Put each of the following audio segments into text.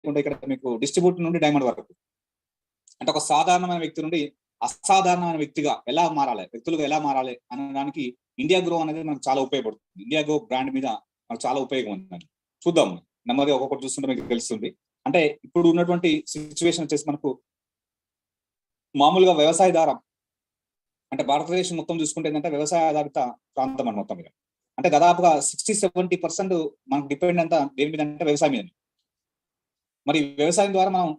లేకుండా ఇక్కడ మీకు డిస్ట్రిబ్యూటర్ నుండి డైమండ్ వరకు, అంటే ఒక సాధారణమైన వ్యక్తి నుండి అసాధారణమైన వ్యక్తిగా ఎలా మారాలి, వ్యక్తులుగా ఎలా మారాలి అనడానికి ఇండియా గ్రో అనేది మనకు చాలా ఉపయోగపడుతుంది. ఇండియా గ్రో బ్రాండ్ మీద మనకు చాలా ఉపయోగం ఉందండి. చూద్దాం, నెమ్మదిగా ఒక్కొక్కటి చూస్తుంటే మీకు తెలుస్తుంది. అంటే ఇప్పుడు ఉన్నటువంటి సిచ్యువేషన్ వచ్చేసి మనకు మామూలుగా వ్యవసాయదారం, అంటే భారతదేశం మొత్తం చూసుకుంటే ఏంటంటే వ్యవసాయ ఆధారిత ప్రాంతం అని మొత్తం మీద. అంటే దాదాపుగా 60-70% మనకు డిపెండ్ అంతా దేని మీద అంటే వ్యవసాయం మీద. మరి వ్యవసాయం ద్వారా మనం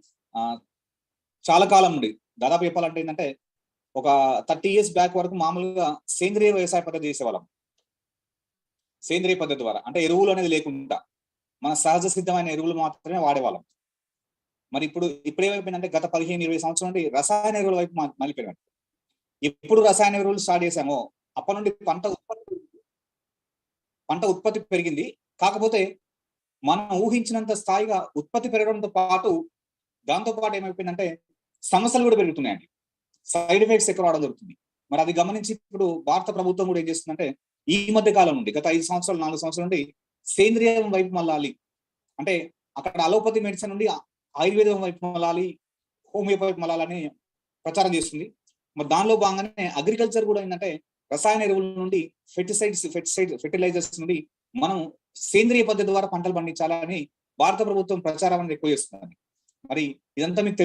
చాలా కాలం నుండి దాదాపు చెప్పాలంటే ఏంటంటే ఒక 30 years బ్యాక్ వరకు మామూలుగా సేంద్రియ వ్యవసాయ పద్ధతి చేసేవాళ్ళం. సేంద్రియ పద్ధతి ద్వారా అంటే ఎరువులు అనేది లేకుండా మన సహజ సిద్ధమైన ఎరువులు మాత్రమే వాడేవాళ్ళం. మరి ఇప్పుడు ఏమైపోయిందంటే గత 15-20 సంవత్సరాల నుండి రసాయన ఎరువుల వైపు మళ్ళీపోయాం. ఎప్పుడు రసాయన ఎరువులు స్టార్ట్ చేసామో అప్పటి నుండి పంట ఉత్పత్తి పెరిగింది. కాకపోతే మనం ఊహించినంత స్థాయిగా ఉత్పత్తి పెరగడంతో పాటు ఏమైపోయిందంటే సమస్యలు కూడా పెరుగుతున్నాయండి. సైడ్ ఎఫెక్ట్స్ ఎక్కువ రావడం జరుగుతుంది. మరి అది గమనించి ఇప్పుడు భారత ప్రభుత్వం కూడా ఏం చేస్తుందంటే ఈ మధ్య కాలం నుండి గత 5 సంవత్సరాలు 4 సంవత్సరాల నుండి సేంద్రియం వైపు మళ్ళాలి, అంటే అక్కడ అలోపతి మెడిసిన్ నుండి ఆయుర్వేదం వైపు మళ్ళాలి, హోమియోపతి వైపు మళ్ళాలని ప్రచారం చేస్తుంది. మరి దానిలో భాగంగానే అగ్రికల్చర్ కూడా ఏంటంటే రసాయన ఎరువుల నుండి ఫెర్టిలైజర్స్ నుండి మనం సేంద్రియ పద్ధతి ద్వారా పంటలు పండించాలని భారత ప్రభుత్వం ప్రచారం అనేది ఎక్కువ చేస్తుంది. మరి ఇదంతా మీకు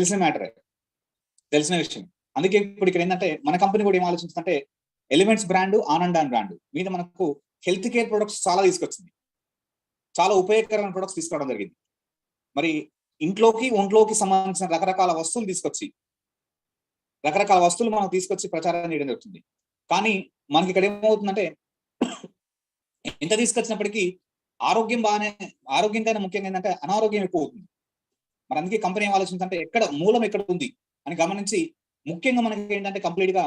తెలిసిన విషయం. అందుకే ఇప్పుడు ఇక్కడ ఏంటంటే మన కంపెనీ కూడా ఏం ఆలోచిస్తుందంటే elements brand, Anand and brand మీద మనకు హెల్త్ కేర్ ప్రొడక్ట్స్ చాలా తీసుకొచ్చింది. చాలా ఉపయోగకరమైన ప్రొడక్ట్స్ తీసుకోవడం జరిగింది. మరి ఒంట్లోకి సంబంధించిన రకరకాల వస్తువులు మనం తీసుకొచ్చి ప్రచారం చేయడం జరుగుతుంది. కానీ మనకి ఇక్కడ ఏమవుతుందంటే ఎంత తీసుకొచ్చినప్పటికీ ఆరోగ్యం కన్నా ముఖ్యంగా ఏంటంటే అనారోగ్యం ఎక్కువ అవుతుంది. మరి అందుకే కంపెనీ ఏం ఆలోచించంటే మూలం ఎక్కడ ఉంది అని గమనించి ముఖ్యంగా మనకి ఏంటంటే కంప్లీట్ గా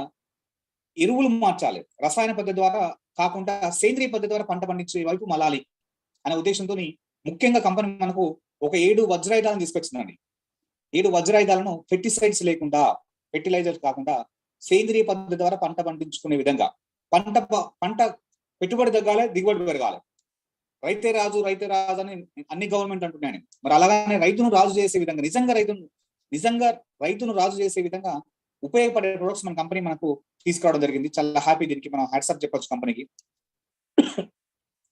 ఎరువులు మార్చాలి, రసాయన పద్ధతి ద్వారా కాకుండా సేంద్రియ పద్ధతి ద్వారా పంట పండించే వైపు మళ్ళాలి అనే ఉద్దేశంతో ముఖ్యంగా కంపెనీ మనకు ఒక 7 వజ్రాయుధాలను తీసుకొచ్చిందండి. 7 వజ్రాయుధాలను పెస్టిసైడ్స్ లేకుండా, ఫెర్టిలైజర్స్ కాకుండా సేంద్రియ పద్ధతి ద్వారా పంట పండించుకునే విధంగా, పంట పెట్టుబడి తగ్గాలి, దిగుబడి పెరగాలి. రైతే రాజు అని అన్ని గవర్నమెంట్ అంటున్నాను. మరి అలాగనే రైతును రాజు చేసే విధంగా, నిజంగా రైతును రాజు చేసే విధంగా ఉపయోగపడే ప్రొడక్ట్స్ మన కంపెనీ మనకు తీసుకురావడం జరిగింది. చాలా హ్యాపీ, దీనికి మనం హ్యాట్సాప్ చెప్పొచ్చు కంపెనీకి.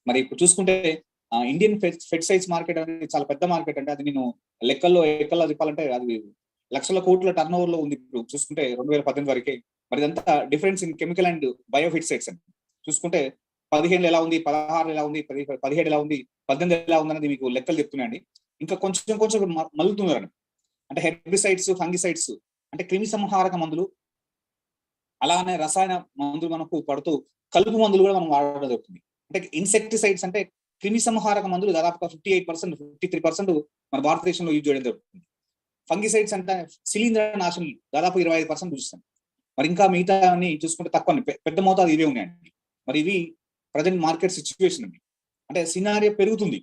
మరి ఇప్పుడు చూసుకుంటే ఇండియన్ ఫెర్టిసైడ్స్ మార్కెట్ అనేది చాలా పెద్ద మార్కెట్ అండి. అది నేను లెక్కల్లో చెప్పాలంటే అది లక్షల కోట్ల టర్న్ ఓవర్ లో ఉంది. ఇప్పుడు చూసుకుంటే 2018 వరకే. మరి ఇదంతా డిఫరెన్స్ ఇన్ కెమికల్ అండ్ బయోఫెర్టిసైడ్స్ అండి. చూసుకుంటే 15 ఎలా ఉంది, 16 ఎలా ఉంది, 17 ఎలా ఉంది, 18 ఎలా ఉంది అనేది మీకు లెక్కలు చెప్తున్నాయండి. ఇంకా కొంచెం మలుతున్నారండి. అంటే హెర్బిసైడ్స్, ఫంగిసైడ్స్ అంటే క్రిమి సంహారక మందులు, అలానే రసాయన మందులు మనకు పడుతూ కలుపు మందులు కూడా మనం వాడడం జరుగుతుంది. అంటే ఇన్సెక్టిసైడ్స్ అంటే క్రిమి సంహారక మందులు దాదాపుగా 58%, 53% మన భారతదేశంలో యూజ్ చేయడం జరుగుతుంది. ఫంగిసైడ్స్ అంటే శిలీంద్ర నాశనం దాదాపు 25% చూస్తాం. మరి ఇంకా మిగతా చూసుకుంటే తక్కువ, పెద్ద మోతాదు ఇవే ఉన్నాయండి. మరి ఇవి ప్రజెంట్ మార్కెట్ సిచ్యువేషన్ అండి. అంటే సినారియో పెరుగుతుంది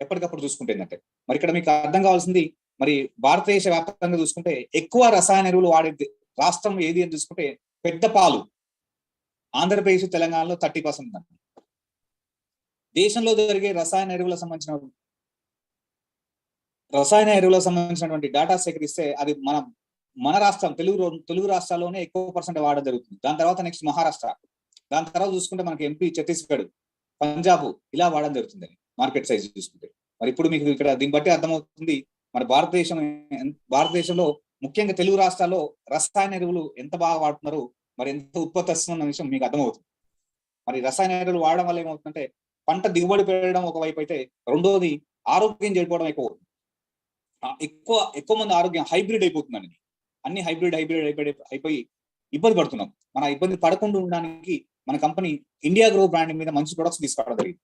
ఎప్పటికప్పుడు చూసుకుంటే ఏంటంటే. మరి ఇక్కడ మీకు అర్థం కావాల్సింది, మరి భారతదేశ వ్యాప్తంగా చూసుకుంటే ఎక్కువ రసాయన ఎరువులు వాడే రాష్ట్రం ఏది అని చూసుకుంటే పెద్ద పాలు ఆంధ్రప్రదేశ్, తెలంగాణలో 30% అండి. దేశంలో జరిగే రసాయన ఎరువులకు సంబంధించినటువంటి డేటా సేకరిస్తే అది మన రాష్ట్రం తెలుగు రాష్ట్రాల్లోనే ఎక్కువ పర్సెంట్ వాడడం జరుగుతుంది. దాని తర్వాత నెక్స్ట్ మహారాష్ట్ర, దాని తర్వాత చూసుకుంటే మనకి ఎంపీ, ఛత్తీస్గఢ్, పంజాబ్ ఇలా వాడడం జరుగుతుంది మార్కెట్ సైజ్ చూసుకుంటే. మరి ఇప్పుడు మీకు ఇక్కడ దీన్ని బట్టి అర్థమవుతుంది మరి భారతదేశంలో ముఖ్యంగా తెలుగు రాష్ట్రాల్లో రసాయన ఎరువులు ఎంత బాగా వాడుతున్నారు, మరి ఎంత ఉత్పత్తి వస్తున్న విషయం మీకు అర్థమవుతుంది. మరి రసాయన ఎరువులు వాడడం వల్ల ఏమవుతుందంటే పంట దిగుబడి పెరగడం ఒకవైపు అయితే, రెండోది ఆరోగ్యం చెడిపోవడం ఎక్కువ మంది ఆరోగ్యం హైబ్రిడ్ అయిపోతుందండి. అన్ని హైబ్రిడ్ అయిపోయి ఇబ్బంది పడుతున్నాం. మన ఇబ్బంది పడకుండా ఉండడానికి మన కంపెనీ ఇండియా గ్రో బ్రాండ్ మీద మంచి ప్రొడక్ట్స్ తీసుకోవడం జరిగింది.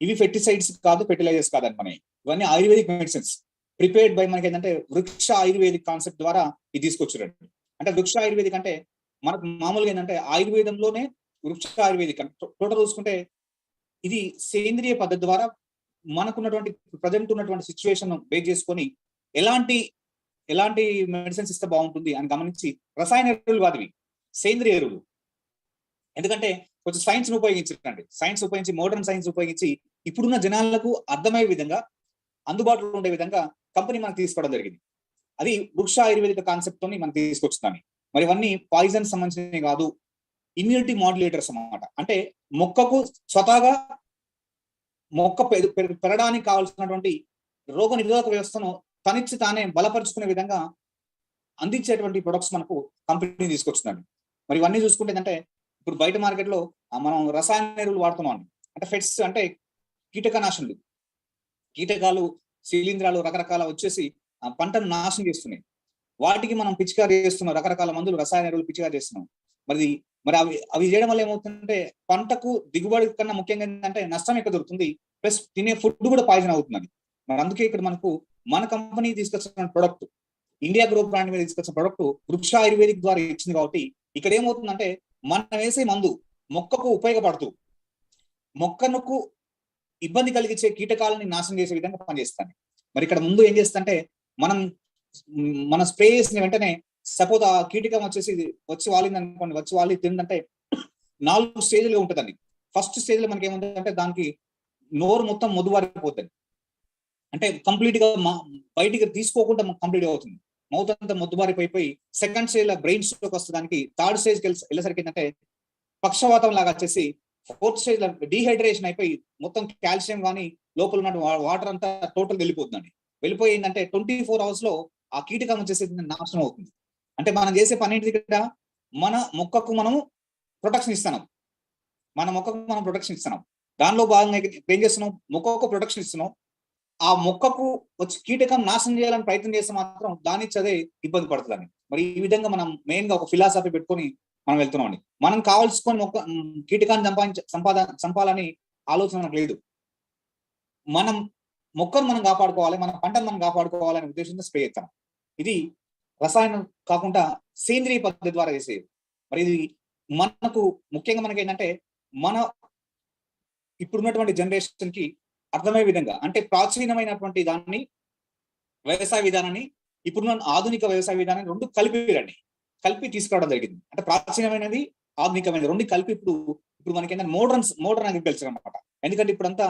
ఇవి ఫెర్టిసైడ్స్ కాదు, ఫెర్టిలైజర్స్ కాదని మనకి, ఇవన్నీ ఆయుర్వేదిక్ మెడిసిన్స్ ప్రిపేర్డ్ బై మనకి ఏంటంటే వృక్ష ఆయుర్వేదిక్ కాన్సెప్ట్ ద్వారా ఇది తీసుకొచ్చారండి. అంటే వృక్ష ఆయుర్వేదిక్ అంటే మనకు మామూలుగా ఏంటంటే ఆయుర్వేదంలోనే వృక్ష ఆయుర్వేదిక్ టోటల్ చూసుకుంటే ఇది సేంద్రియ పద్ధతి ద్వారా మనకున్నటువంటి ప్రజెంట్ ఉన్నటువంటి సిచ్యువేషన్ బేస్ చేసుకొని ఎలాంటి మెడిసిన్స్ ఇస్తే బాగుంటుంది అని గమనించి రసాయన ఎరువులు కాదు, సేంద్రియ ఎరువులు. ఎందుకంటే కొంచెం సైన్స్ ఉపయోగించి మోడర్న్ సైన్స్ ఉపయోగించి ఇప్పుడున్న జనాలకు అర్థమయ్యే విధంగా, అందుబాటులో ఉండే విధంగా కంపెనీ మనకు తీసుకోవడం జరిగింది. అది వృక్ష ఆయుర్వేదిక కాన్సెప్ట్ తోని మనం తీసుకొచ్చుతాను. మరి ఇవన్నీ పాయిజన్ సంబంధించినవి కాదు, ఇమ్యూనిటీ మాడ్యులేటర్స్ అన్నమాట. అంటే మొక్కకు స్వతహాగా మొక్క పెరగడానికి కావాల్సినటువంటి రోగ నిరోధక వ్యవస్థను తనిచ్చి తానే బలపరుచుకునే విధంగా అందించేటువంటి ప్రొడక్ట్స్ మనకు కంపెనీ తీసుకొచ్చున్నాడు. మరి ఇవన్నీ చూసుకుంటే ఏంటంటే ఇప్పుడు బయట మార్కెట్లో మనం రసాయన ఎరువులు వాడుతున్నాం. అంటే ఫెట్స్ అంటే కీటకనాశనులు, కీటకాలు, శిలీంధ్రాలు రకరకాల వచ్చేసి పంటను నాశనం చేస్తున్నాయి. వాటికి మనం పిచికారీ చేస్తున్నాం, రకరకాల మందులు రసాయన ఎరువులు పిచికారీ చేస్తున్నాం. మరి అవి చేయడం వల్ల ఏమవుతుందంటే పంటకు దిగుబడి కన్నా ముఖ్యంగా ఏంటంటే నష్టం ఎక్కువ దొరుకుతుంది, ప్లస్ తినే ఫుడ్ కూడా పాయిజన్ అవుతుంది. మరి అందుకే ఇక్కడ మనకు మన కంపెనీ తీసుకొచ్చిన ప్రొడక్ట్, ఇండియా గ్రో బ్రాండ్ మీద తీసుకొచ్చిన ప్రొడక్ట్ వృక్ష ఆయుర్వేదిక్ ద్వారా ఇచ్చింది. కాబట్టి ఇక్కడ ఏమవుతుందంటే మనం వేసే మందు మొక్కకు ఉపయోగపడుతూ మొక్కకు ఇబ్బంది కలిగించే కీటకాలని నాశనం చేసే విధంగా పనిచేస్తాను. మరి ఇక్కడ ముందు ఏం చేస్తుంటే మన స్ప్రే చేసిన వెంటనే సపోజ్ ఆ కీటకం వచ్చి వాలింది అనుకోండి, వచ్చి వాలి తిందంటే 4 స్టేజ్లుగా ఉంటుందండి. ఫస్ట్ స్టేజ్ లో మనకి ఏముంటుందంటే దానికి నోరు మొత్తం మొద్దుబారిపోతుంది, అంటే కంప్లీట్ గా బయటికి తీసుకోకుండా కంప్లీట్ అవుతుంది, మౌత్ అంతా మొద్దుబారిపోయి సెకండ్ స్టేజ్ లో బ్రెయిన్ స్ట్రోక్ వస్తుంది. దానికి థర్డ్ స్టేజ్ వెళ్ళేసరికి ఏంటంటే పక్షవాతం లాగా వచ్చేసి ఫోర్త్ స్టేజ్ లో డీహైడ్రేషన్ అయిపోయి మొత్తం కాల్షియం కానీ లోపల ఉన్న వాటర్ అంతా టోటల్ వెళ్ళిపోతుందండి. వెళ్ళిపోయి ఏంటంటే 24 hours లో ఆ కీటకం వచ్చేసి నాశనం అవుతుంది. అంటే మనం చేసే పని ఏంటి, ఇక్కడ మన మొక్కకు మనము ప్రొటెక్షన్ ఇస్తున్నాం, దానిలో భాగంగా ఏం చేస్తున్నాం, మొక్కకు ప్రొటెక్షన్ ఇస్తున్నాం. ఆ మొక్కకు వచ్చి కీటకం నాశనం చేయాలని ప్రయత్నం చేస్తే మాత్రం దాని చదే ఇబ్బంది పడుతుందని. మరి ఈ విధంగా మనం మెయిన్ గా ఒక ఫిలాసఫీ పెట్టుకొని మనం వెళ్తున్నాం అండి. మనం కావాల్సుకొని కీటకాన్ని చంపాలని ఆలోచన మనకు లేదు. మనం మొక్కను మనం కాపాడుకోవాలి, మన పంటను మనం కాపాడుకోవాలనే ఉద్దేశంతో స్ప్రే చేస్తాం. ఇది రసాయనం కాకుండా సేంద్రియ పద్ధతి ద్వారా చేసేది. మరి ఇది మనకు ముఖ్యంగా మనకి ఏంటంటే మన ఇప్పుడున్నటువంటి జనరేషన్ కి అర్థమయ్యే విధంగా, అంటే ప్రాచీనమైనటువంటి దాన్ని వ్యవసాయ విధానాన్ని ఇప్పుడున్న ఆధునిక వ్యవసాయ విధానాన్ని రెండు కలిపి తీసుకురావడం జరిగింది. అంటే ప్రాచీనమైనది, ఆధునికమైనది రెండు కలిపి ఇప్పుడు మనకి ఏంటంటే మోడర్న్ అగ్రికల్చర్ అనమాట. ఎందుకంటే ఇప్పుడంతా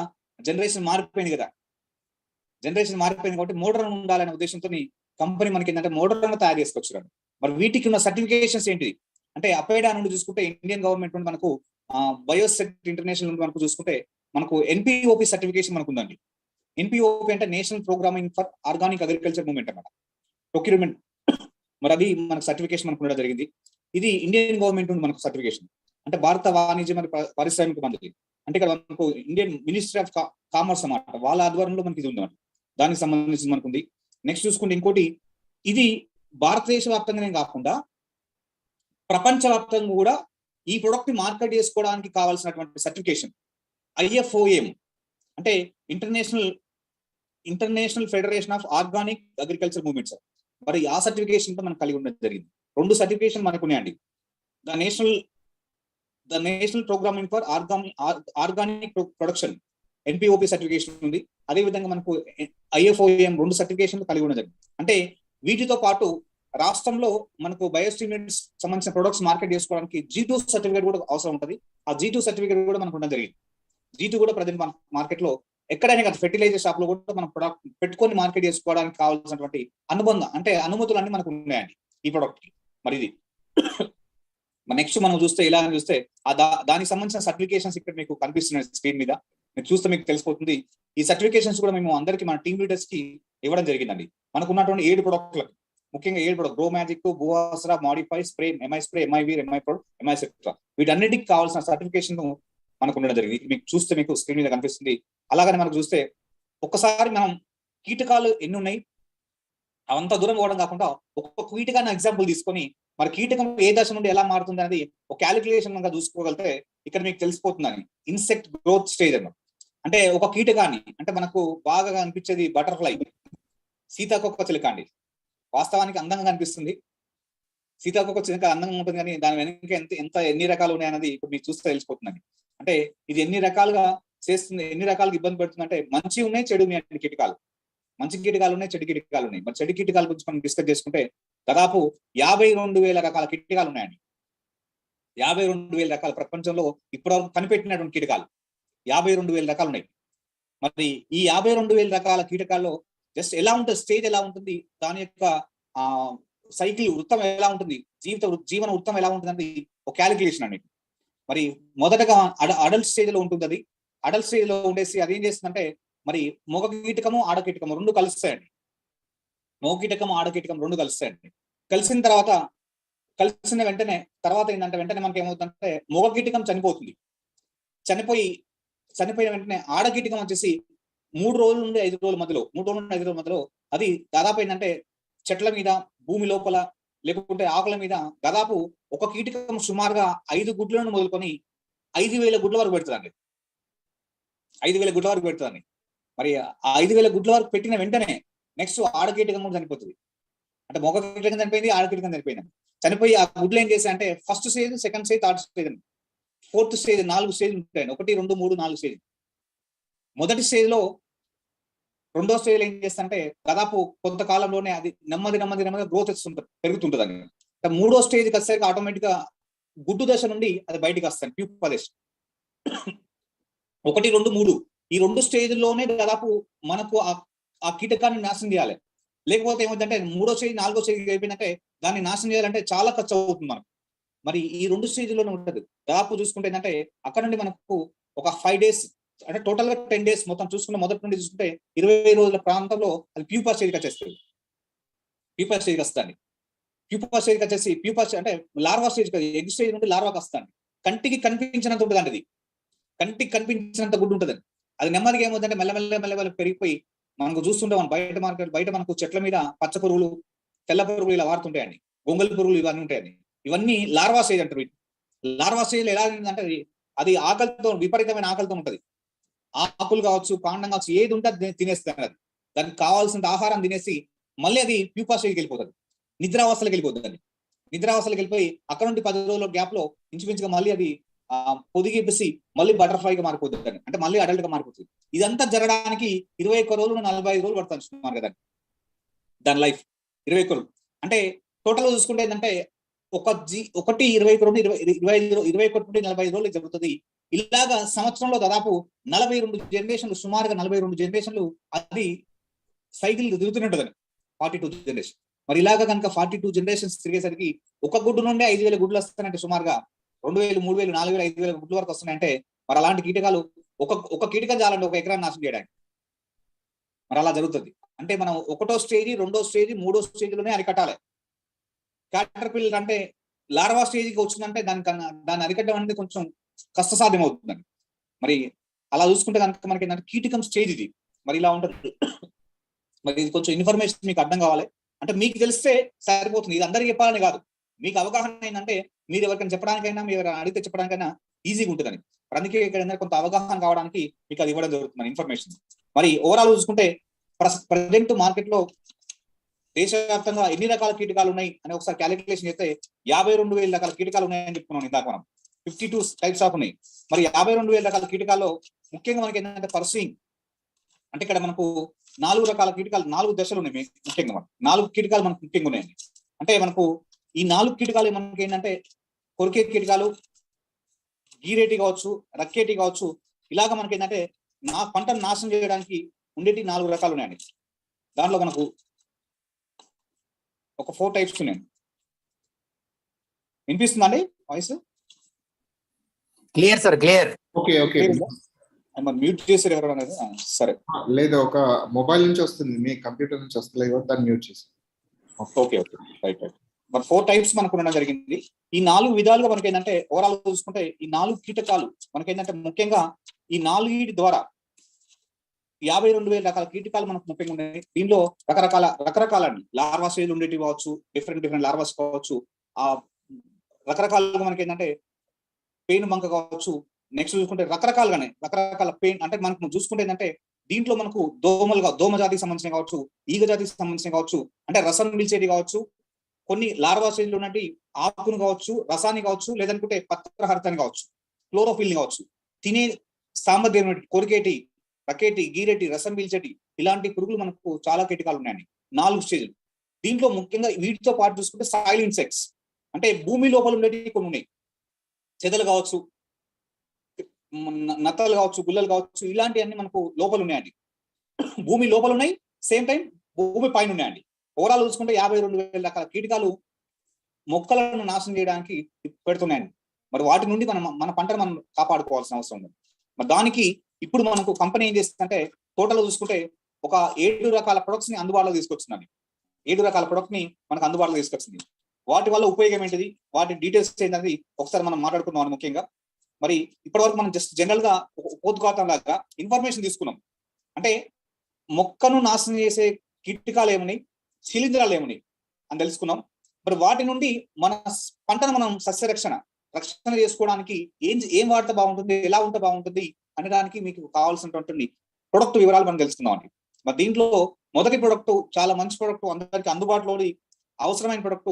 జనరేషన్ మారిపోయింది కదా, జనరేషన్ మారిపోయింది కాబట్టి మోడర్న్ ఉండాలనే ఉద్దేశంతో కంపెనీ మనకి ఏంటంటే మోడర్న్ గా తయారు చేసుకొచ్చారు. మరి వీటికి ఉన్న సర్టిఫికేషన్స్ ఏంటి అంటే అపేడా నుండి చూసుకుంటే ఇండియన్ గవర్నమెంట్ నుండి మనకు బయోసెట్ ఇంటర్నేషనల్ నుండి మనకు చూసుకుంటే మనకు ఎన్పిఓపి సర్టిఫికేషన్ మనకు ఉందండి. ఎన్పిఓపి అంటే national programming for organic agriculture movement అన్నమాట, ప్రొక్యూర్మెంట్. మరి అది మనకు సర్టిఫికేషన్ మనకు ఉండడం జరిగింది. ఇది ఇండియన్ గవర్నమెంట్ నుండి మనకు సర్టిఫికేషన్, అంటే భారత వాణిజ్య మరియు పారిశ్రామిక మంత్రి, అంటే ఇక్కడ మనకు ఇండియన్ మినిస్ట్రీ ఆఫ్ కామర్స్ అన్నమాట, వాళ్ళ ఆధ్వర్యంలో మనకి ఇది ఉంది, దానికి సంబంధించి మనకు ఉంది. నెక్స్ట్ చూసుకుంటే ఇంకోటి, ఇది భారతదేశ వ్యాప్తంగానే కాకుండా ప్రపంచవ్యాప్తంగా కూడా ఈ ప్రొడక్ట్ ని మార్కెట్ చేసుకోవడానికి కావాల్సినటువంటి సర్టిఫికేషన్ IFOM, అంటే international federation of organic agriculture movements. మరి ఆ సర్టిఫికేషన్ మనకు కలిగి ఉండడం జరిగింది. 2 సర్టిఫికేషన్ మనకు ఉన్నాయండి. The national programming for organic production NPOP certification ఉంది. అదే విధంగా మనకు IFOM 2 సర్టిఫికేషన్లు కలిగి ఉండడం. అంటే వీటితో పాటు రాష్ట్రంలో మనకు బయోస్టిమ్యులెంట్స్ సంబంధించిన ప్రొడక్ట్స్ మార్కెట్ చేసుకోవడానికి G2 సర్టిఫికేట్ కూడా అవసరం ఉంటుంది. ఆ G2 సర్టిఫికేట్ కూడా మనకు ఉండడం జరిగింది. G2 కూడా ప్రజెంట్ మన మార్కెట్ లో ఎక్కడైనా కదా ఫెర్టిలైజర్ షాప్ లో కూడా మనం ప్రొడక్ట్ పెట్టుకొని మార్కెట్ చేసుకోవడానికి కావాల్సినటువంటి అనుమతులు అన్ని మనకు ఉన్నాయండి ఈ ప్రొడక్ట్ కి. మరి ఇది నెక్స్ట్ మనం చూస్తే ఇలా చూస్తే దానికి సంబంధించిన సర్టిఫికేషన్స్ ఇక్కడ మీకు కనిపిస్తున్నాయి స్క్రీన్ మీద, మీరు చూస్తే మీకు తెలిసిపోతుంది. ఈ సర్టిఫికేషన్స్ కూడా మేము అందరికీ మన టీమ్ లీడర్స్ కి ఇవ్వడం జరిగిందండి. మనకు ఉన్నటువంటి 7 ప్రొడక్ట్లకు, ముఖ్యంగా 7 ప్రొడక్ట్, గ్రో మ్యాజిక్, భూవాసరా, modify, spray, MI spray, MI వీర్, ఎంఐ ప్రో, ఎంఐ సెట్రా, వీటన్నిటికి కావాల్సిన సర్టిఫికేషన్ మనకు ఉండడం జరిగింది. మీకు చూస్తే మీకు స్క్రీన్ మీద కనిపిస్తుంది. అలాగని మనకు చూస్తే ఒక్కసారి మనం కీటకాలు ఎన్ని ఉన్నాయి అంత దూరం పోవడం కాకుండా ఒక్కొక్క కీటకాన్ని ఎగ్జాంపుల్ తీసుకొని మరి కీటకం ఏ దశ నుండి ఎలా మారుతుంది అనేది ఒక క్యాలిక్యులేషన్ గా చూసుకోగలిగితే ఇక్కడ మీకు తెలిసిపోతుందని. ఇన్సెక్ట్ గ్రోత్ స్టేజ్ అన్నమాట. అంటే ఒక కీటకాన్ని, అంటే మనకు బాగా అనిపించేది బటర్ఫ్లై, సీతాకోక చిలుక అండి. వాస్తవానికి అందంగా కనిపిస్తుంది, సీతాకోక చిలుక అందంగా ఉంటుంది, కానీ దాని వెనక ఎన్ని రకాలు ఉన్నాయన్నది ఇప్పుడు మీకు చూస్తే తెలిసిపోతుందండి. అంటే ఇది ఎన్ని రకాలుగా చేస్తుంది, ఎన్ని రకాలుగా ఇబ్బంది పెడుతుంది అంటే మంచి ఉన్నాయి, చెడు ఉన్నాయి కీటకాలు. మంచి కీటకాలు ఉన్నాయి, చెడు కీటకాలు ఉన్నాయి. మరి చెడు కీటకాల గురించి మనం డిస్కస్ చేసుకుంటే దాదాపు 52,000 రకాల కీటకాలు ఉన్నాయండి. 52,000 రకాల ప్రపంచంలో ఇప్పటివరకు కనిపెట్టినటువంటి కీటకాలు 52,000 రకాలు ఉన్నాయి. మరి ఈ 52,000 రకాల కీటకాల్లో జస్ట్ ఎలా ఉంటుంది, స్టేజ్ ఎలా ఉంటుంది, దాని యొక్క ఆ సైకిల్ వృత్తం ఎలా ఉంటుంది, జీవన వృత్తం ఎలా ఉంటుంది అనేది ఒక క్యాలిక్యులేషన్ అండి. మరి మొదటగా అడల్ట్ స్టేజ్ లో ఉంటుంది. అది అడల్ట్ స్టేజ్ లో ఉండేసి అది ఏం చేస్తుందంటే మరి మగ కీటకము ఆడ కీటకము రెండు కలుస్తాయండి. మగ కీటకము ఆడ కీటకం రెండు కలుస్తాయండి. కలిసిన తర్వాత కలిసిన వెంటనే ఏంటంటే వెంటనే మనకి ఏమవుతుందంటే మగ కీటకం చనిపోతుంది. చనిపోయిన వెంటనే ఆడ కీటకం వచ్చేసి 3 రోజుల నుండి 5 రోజుల మధ్యలో 3 రోజుల నుండి 5 రోజుల మధ్యలో అది దాదాపు ఏంటంటే చెట్ల మీద, భూమి లోపల, లేకుంటే ఆకుల మీద దాదాపు ఒక కీటకం సుమారుగా 5 గుడ్లను మొదలుకొని 5,000 గుడ్ల వరకు పెడుతుందండి. 5,000 గుడ్ల వరకు పెడుతుందండి. మరి ఆ 5,000 గుడ్ల వరకు పెట్టిన వెంటనే నెక్స్ట్ ఆడ కీటకం కూడా చనిపోతుంది. అంటే మొగ కీటకం చనిపోయింది, ఆడ కీటకం చనిపోయింది. చనిపోయి ఆ గుడ్లు ఏం చేశాయి అంటే first stage, second stage, third stage అండి, 4th స్టేజ్, 4 స్టేజ్ ఉంటాయండి. 1, 2, 3, 4 స్టేజ్. మొదటి స్టేజ్ లో, రెండో స్టేజ్ ఏం చేస్తుంటే దాదాపు కొంతకాలంలోనే అది నెమ్మదిగా గ్రోత్ పెరుగుతుంటుంది అని. మూడో స్టేజ్కి వచ్చేసరికి ఆటోమేటిక్ గా గుడ్డు దశ నుండి అది బయటకు వస్తాను, ప్యూప దశ. 1, 2, 3 ఈ 2 స్టేజ్లోనే దాదాపు మనకు ఆ కీటకాన్ని నాశనం చేయాలి. లేకపోతే ఏమవుతుందంటే 3వ స్టేజ్, 4వ స్టేజ్ అయిపోయిందంటే దాన్ని నాశనం చేయాలంటే చాలా ఖర్చు అవుతుంది మనకు. మరి ఈ 2 స్టేజ్లోనే ఉంటుంది. దాదాపు చూసుకుంటే ఏంటంటే అక్కడ నుండి మనకు ఒక 5 days అంటే టోటల్ గా 10 days మొత్తం చూసుకుంటే మొదటి నుండి చూసుకుంటే 20 రోజుల ప్రాంతంలో అది ప్యూపా స్టేజ్కి వచ్చేస్తుంది. ప్యూపా స్టేజ్కి వస్తుంది. ప్యూపా స్టేజ్కి వచ్చేసి ప్యూపా అంటే లార్వా స్టేజ్ కదా, ఎగ్ స్టేజ్ నుండి లార్వాకి వస్తాను. కంటికి కనిపించినంత ఉంటుంది అండి. అది కంటికి కనిపించినంత గుడ్డు ఉంటుంది. అది నెమ్మదిగా ఏమవుతుందంటే మెల్లమెల్ల పెరిగిపోయి మనకు చూస్తుంటాం బయట మనకు చెట్ల మీద పచ్చ పురుగులు, తెల్ల పురుగులు ఇలా వాడుతుంటాయండి. గొంగళి పురుగులు ఇవన్నీ ఉంటాయండి. ఇవన్నీ లార్వా స్టేజ్ అంటారు. లార్వా స్టేజ్ ఎలా అంటే అది ఆకలితో, విపరీతమైన ఆకలితో ఉంటుంది. ఆకులు కావచ్చు, కాండం కావచ్చు, ఏది ఉంటే అది తినేస్తాను. అది దానికి కావాల్సిన ఆహారం తినేసి మళ్ళీ అది ప్యూపా స్టేజ్కి వెళ్ళిపోతుంది. నిద్రావస్థలకు వెళ్ళిపోతుంది. అది నిద్రావస్థలకు వెళ్ళిపోయి అక్కడ నుండి 10 రోజుల గ్యాప్ లో ఇంచుమించుగా మళ్ళీ అది పొదిగిసి మళ్ళీ బటర్ఫ్లైగా మారిపోతుంది. అంటే మళ్ళీ అడల్ట్ గా మారిపోతుంది. ఇదంతా జరగడానికి 21 రోజులు 45 రోజులు పడుతుంది సుమారు కదా దాని లైఫ్. 21 రోజులు అంటే టోటల్ చూసుకుంటే ఏంటంటే 21 నుండి 45 రోజులు జరుగుతుంది. ఇలాగా సంవత్సరంలో దాదాపు 42 జనరేషన్లు, సుమారుగా 42 జనరేషన్లు అది సైకిల్ తిరుగుతుంటుందని 42 జనరేషన్. మరి ఇలాగా కనుక 42 జనరేషన్స్ తిరిగేసరికి ఒక గుడ్డు నుండి 5,000 గుడ్లు వస్తాయంటే సుమారుగా 2,000, 3,000, 4,000, 5,000 గుడ్ల వరకు వస్తున్నాయంటే మరి అలాంటి కీటకాలు ఒక కీటకం చాలండి ఒక ఎకరాన్ని నాశనం చేయడానికి. మరి అలా జరుగుతుంది. అంటే మనం 1వ స్టేజ్, 2వ స్టేజ్, 3వ స్టేజ్లోనే అరికట్టాలి. క్యాటర్పిల్లర్ అంటే లార్వా స్టేజ్కి వచ్చిందంటే దాన్ని అరికట్టడం అనేది కొంచెం కష్టసాధ్యం అవుతుందండి. మరి అలా చూసుకుంటే కనుక మనకి ఏంటంటే కీటకం స్టేజ్ ఇది మరి ఇలా ఉంటుంది. మరి ఇది కొంచెం ఇన్ఫర్మేషన్ మీకు అర్థం కావాలి అంటే మీకు తెలిస్తే సరిపోతుంది. ఇది అందరికీ చెప్పాలని కాదు, మీకు అవగాహన ఏంటంటే మీరు ఎవరికైనా చెప్పడానికైనా, మీరు అడిగితే చెప్పడానికైనా ఈజీగా ఉంటుందని. అందుకే ఇక్కడ కొంత అవగాహన కావడానికి మీకు అది ఇవ్వడం జరుగుతుంది ఇన్ఫర్మేషన్. మరి ఓవరాల్ చూసుకుంటే ప్రజెంట్ మార్కెట్ లో దేశవ్యాప్తంగా ఎన్ని రకాల కీటకాలు ఉన్నాయి అని ఒకసారి క్యాలిక్యులేషన్ చేస్తే 52,000 రకాల కీటకాలు ఉన్నాయని చెప్పుకున్నాం ఇందాక మనం. 52 టైప్స్ ఆఫ్ ఉన్నాయి. మరి 52,000 రకాల కీటకాల్లో ముఖ్యంగా మనకి ఏంటంటే పర్సూయింగ్ అంటే ఇక్కడ మనకు 4 రకాల కీటకాలు, 4 దశలు ఉన్నాయి ముఖ్యంగా. మనకు 4 కీటకాలు మనకు ముఖ్యంగా ఉన్నాయండి. అంటే మనకు ఈ 4 కీటకాలు మనకి ఏంటంటే కొరికే కీటకాలు, గీరేటి కావచ్చు, రక్కేటి కావచ్చు, ఇలాగ మనకి ఏంటంటే పంటను నాశనం చేయడానికి ఉండేటి 4 రకాలు ఉన్నాయండి. దాంట్లో మనకు ఒక 4 టైప్స్ ఉన్నాయండి. వినిపిస్తుందండి voice? Clear sir, clear. Okay mute చేశారు ఎవరైనా? సరే, లేదు, ఒక మొబైల్ నుంచి వస్తుంది, మీ కంప్యూటర్ నుంచి వస్తలేదు, దాన్ని మ్యూట్ చేసి. Okay right. మరి 4 టైప్స్ మనకు ఉండడం జరిగింది. ఈ 4 విధాలుగా మనకి ఏంటంటే ఓవరాల్ చూసుకుంటే ఈ 4 కీటకాలు మనకి ఏంటంటే ముఖ్యంగా ఈ 4 ద్వారా 52,000 రకాల కీటకాలు మనకు ముఖ్యంగా ఉన్నాయి. దీనిలో రకరకాల లార్వా స్టేజ్ ఉండేటివి కావచ్చు, డిఫరెంట్ లార్వాస్ కావచ్చు, ఆ రకరకాలుగా మనకి ఏంటంటే పెయిన్ బంక కావచ్చు. నెక్స్ట్ చూసుకుంటే రకరకాల పెయిన్ అంటే మనకు చూసుకుంటే ఏంటంటే దీంట్లో మనకు దోమ జాతికి సంబంధించిన కావచ్చు, ఈగ జాతికి సంబంధించిన కావచ్చు, అంటే రసం పిలిచేది కావచ్చు, కొన్ని లార్వా స్టేజ్లో ఉన్నట్టు ఆకును కావచ్చు, రసాన్ని కావచ్చు, లేదనుకుంటే పత్రహరితాన్ని కావచ్చు, క్లోరోఫిల్ని కావచ్చు, తినే సామర్థ్యం కొరికేటి, రకేటి, గీరెటి, రసం పీల్చేటి ఇలాంటి పురుగులు మనకు చాలా కీటకాలు ఉన్నాయండి. 4 స్టేజ్లు. దీంట్లో ముఖ్యంగా వీటితో పాటు చూసుకుంటే సాయిల్ ఇన్సెక్ట్స్ అంటే భూమి లోపల ఉండేవి కొన్ని ఉన్నాయి. చెదలు కావచ్చు, నత్తలు కావచ్చు, గుల్లలు కావచ్చు, ఇలాంటివన్నీ మనకు లోపల ఉన్నాయండి. భూమి లోపల ఉన్నాయి, సేమ్ టైం భూమి పైన ఉన్నాయండి. ఓవరాల్ చూసుకుంటే 52,000 రకాల కీటకాలు మొక్కలను నాశనం చేయడానికి పెడుతున్నాయండి. మరి వాటి నుండి మన పంటను మనం కాపాడుకోవాల్సిన అవసరం ఉంది. మరి దానికి ఇప్పుడు మనకు కంపెనీ ఏం చేస్తుందంటే టోటల్ చూసుకుంటే ఒక 7 రకాల ప్రొడక్ట్స్ ని అందుబాటులో తీసుకొచ్చిందండి. 7 రకాల ప్రొడక్ట్ ని మనకు అందుబాటులో తీసుకొచ్చింది. వాటి వల్ల ఉపయోగం ఏంటిది, వాటి డీటెయిల్స్ ఏంటనేది ఒకసారి మనం మాట్లాడుకుందాం. ముఖ్యంగా మరి ఇప్పటివరకు మనం జస్ట్ జనరల్ గా పోతుకాతం లాగా ఇన్ఫర్మేషన్ తీసుకున్నాం. అంటే మొక్కను నాశనం చేసే కీటకాలు ఏమని, శిలీంధ్రాలు ఏమని అని తెలుసుకున్నాం. మరి వాటి నుండి మన పంటను మనం రక్షణ చేసుకోవడానికి ఏం వాడితే బాగుంటుంది, ఎలా ఉంటే బాగుంటుంది అనడానికి మీకు కావాల్సినటువంటి ప్రొడక్ట్ వివరాలు మనం తెలుసుకుందాం అండి. మరి దీంట్లో మొదటి ప్రొడక్ట్ చాలా మంచి ప్రొడక్ట్, అందరికి అందుబాటులోని అవసరమైన ప్రొడక్ట్,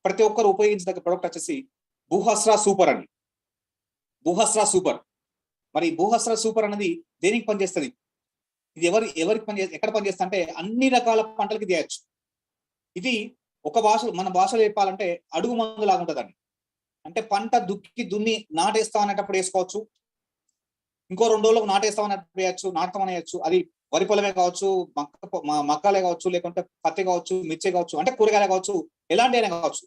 ప్రతి ఒక్కరు ఉపయోగించదగ్గ ప్రొడక్ట్ వచ్చేసి భూహస్రా సూపర్ అండి. భూహస్రా సూపర్. మరి భూహస్రా సూపర్ అనేది దేనికి పనిచేస్తుంది, ఇది ఎవరికి ఎక్కడ పనిచేస్తుంది అంటే అన్ని రకాల పంటలకి చేయొచ్చు. ఇది మన భాషలో చెప్పాలంటే అడుగు మందు లాగా ఉంటుందండి. అంటే పంట దున్ని నాటేస్తాం అనేటప్పుడు వేసుకోవచ్చు, ఇంకో 2 రోజులకు నాటేస్తాం అన్నప్పుడు వేయచ్చు, నాటకం అనేయచ్చు. అది వరి పొలమే కావచ్చు, మక్కలే కావచ్చు, లేకుంటే పత్తి కావచ్చు, మిర్చి కావచ్చు, అంటే కూరగాయలు కావచ్చు, ఎలాంటి అయినా కావచ్చు.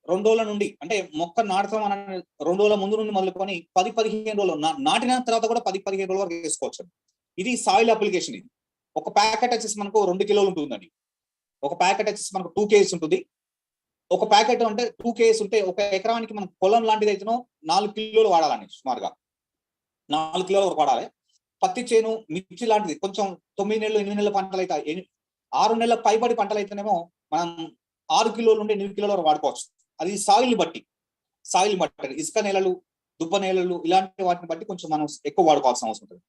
2 రోజుల నుండి అంటే మొక్క నాటుతాం అన్న 2 రోజుల ముందు నుండి మొదలుకొని 10-15 రోజులు నాటిన తర్వాత కూడా 10-15 రోజుల వరకు వేసుకోవచ్చు. ఇది సాయిల్ అప్లికేషన్. ఇది ఒక ప్యాకెట్ వచ్చేసి మనకు 2 కిలోలు ఉంటుందండి. ఒక ప్యాకెట్ వచ్చేసి మనకు 2 kgs ఉంటుంది. ఒక ప్యాకెట్ అంటే 2 kgs ఉంటే ఒక ఎకరానికి మనం పొలం లాంటిది అయితేనో 4 కిలోలు వాడాలండి. సుమారుగా 4 కిలోల వరకు వాడాలి. పత్తి చేను, మిర్చి లాంటిది కొంచెం 9 నెలలు 8 నెలల పంటలు అయితే, 6 నెలల పైబడి పంటలు అయితేనేమో మనం 6 కిలోల నుండి 8 కిలోల వరకు వాడుకోవచ్చు. అది సాయిల్ బట్టి ఇసుక నేలలు, దుబ్బ నేలలు ఇలాంటి వాటిని బట్టి కొంచెం మనం ఎక్కువ వాడుకోవాల్సిన అవసరం ఉంటుంది.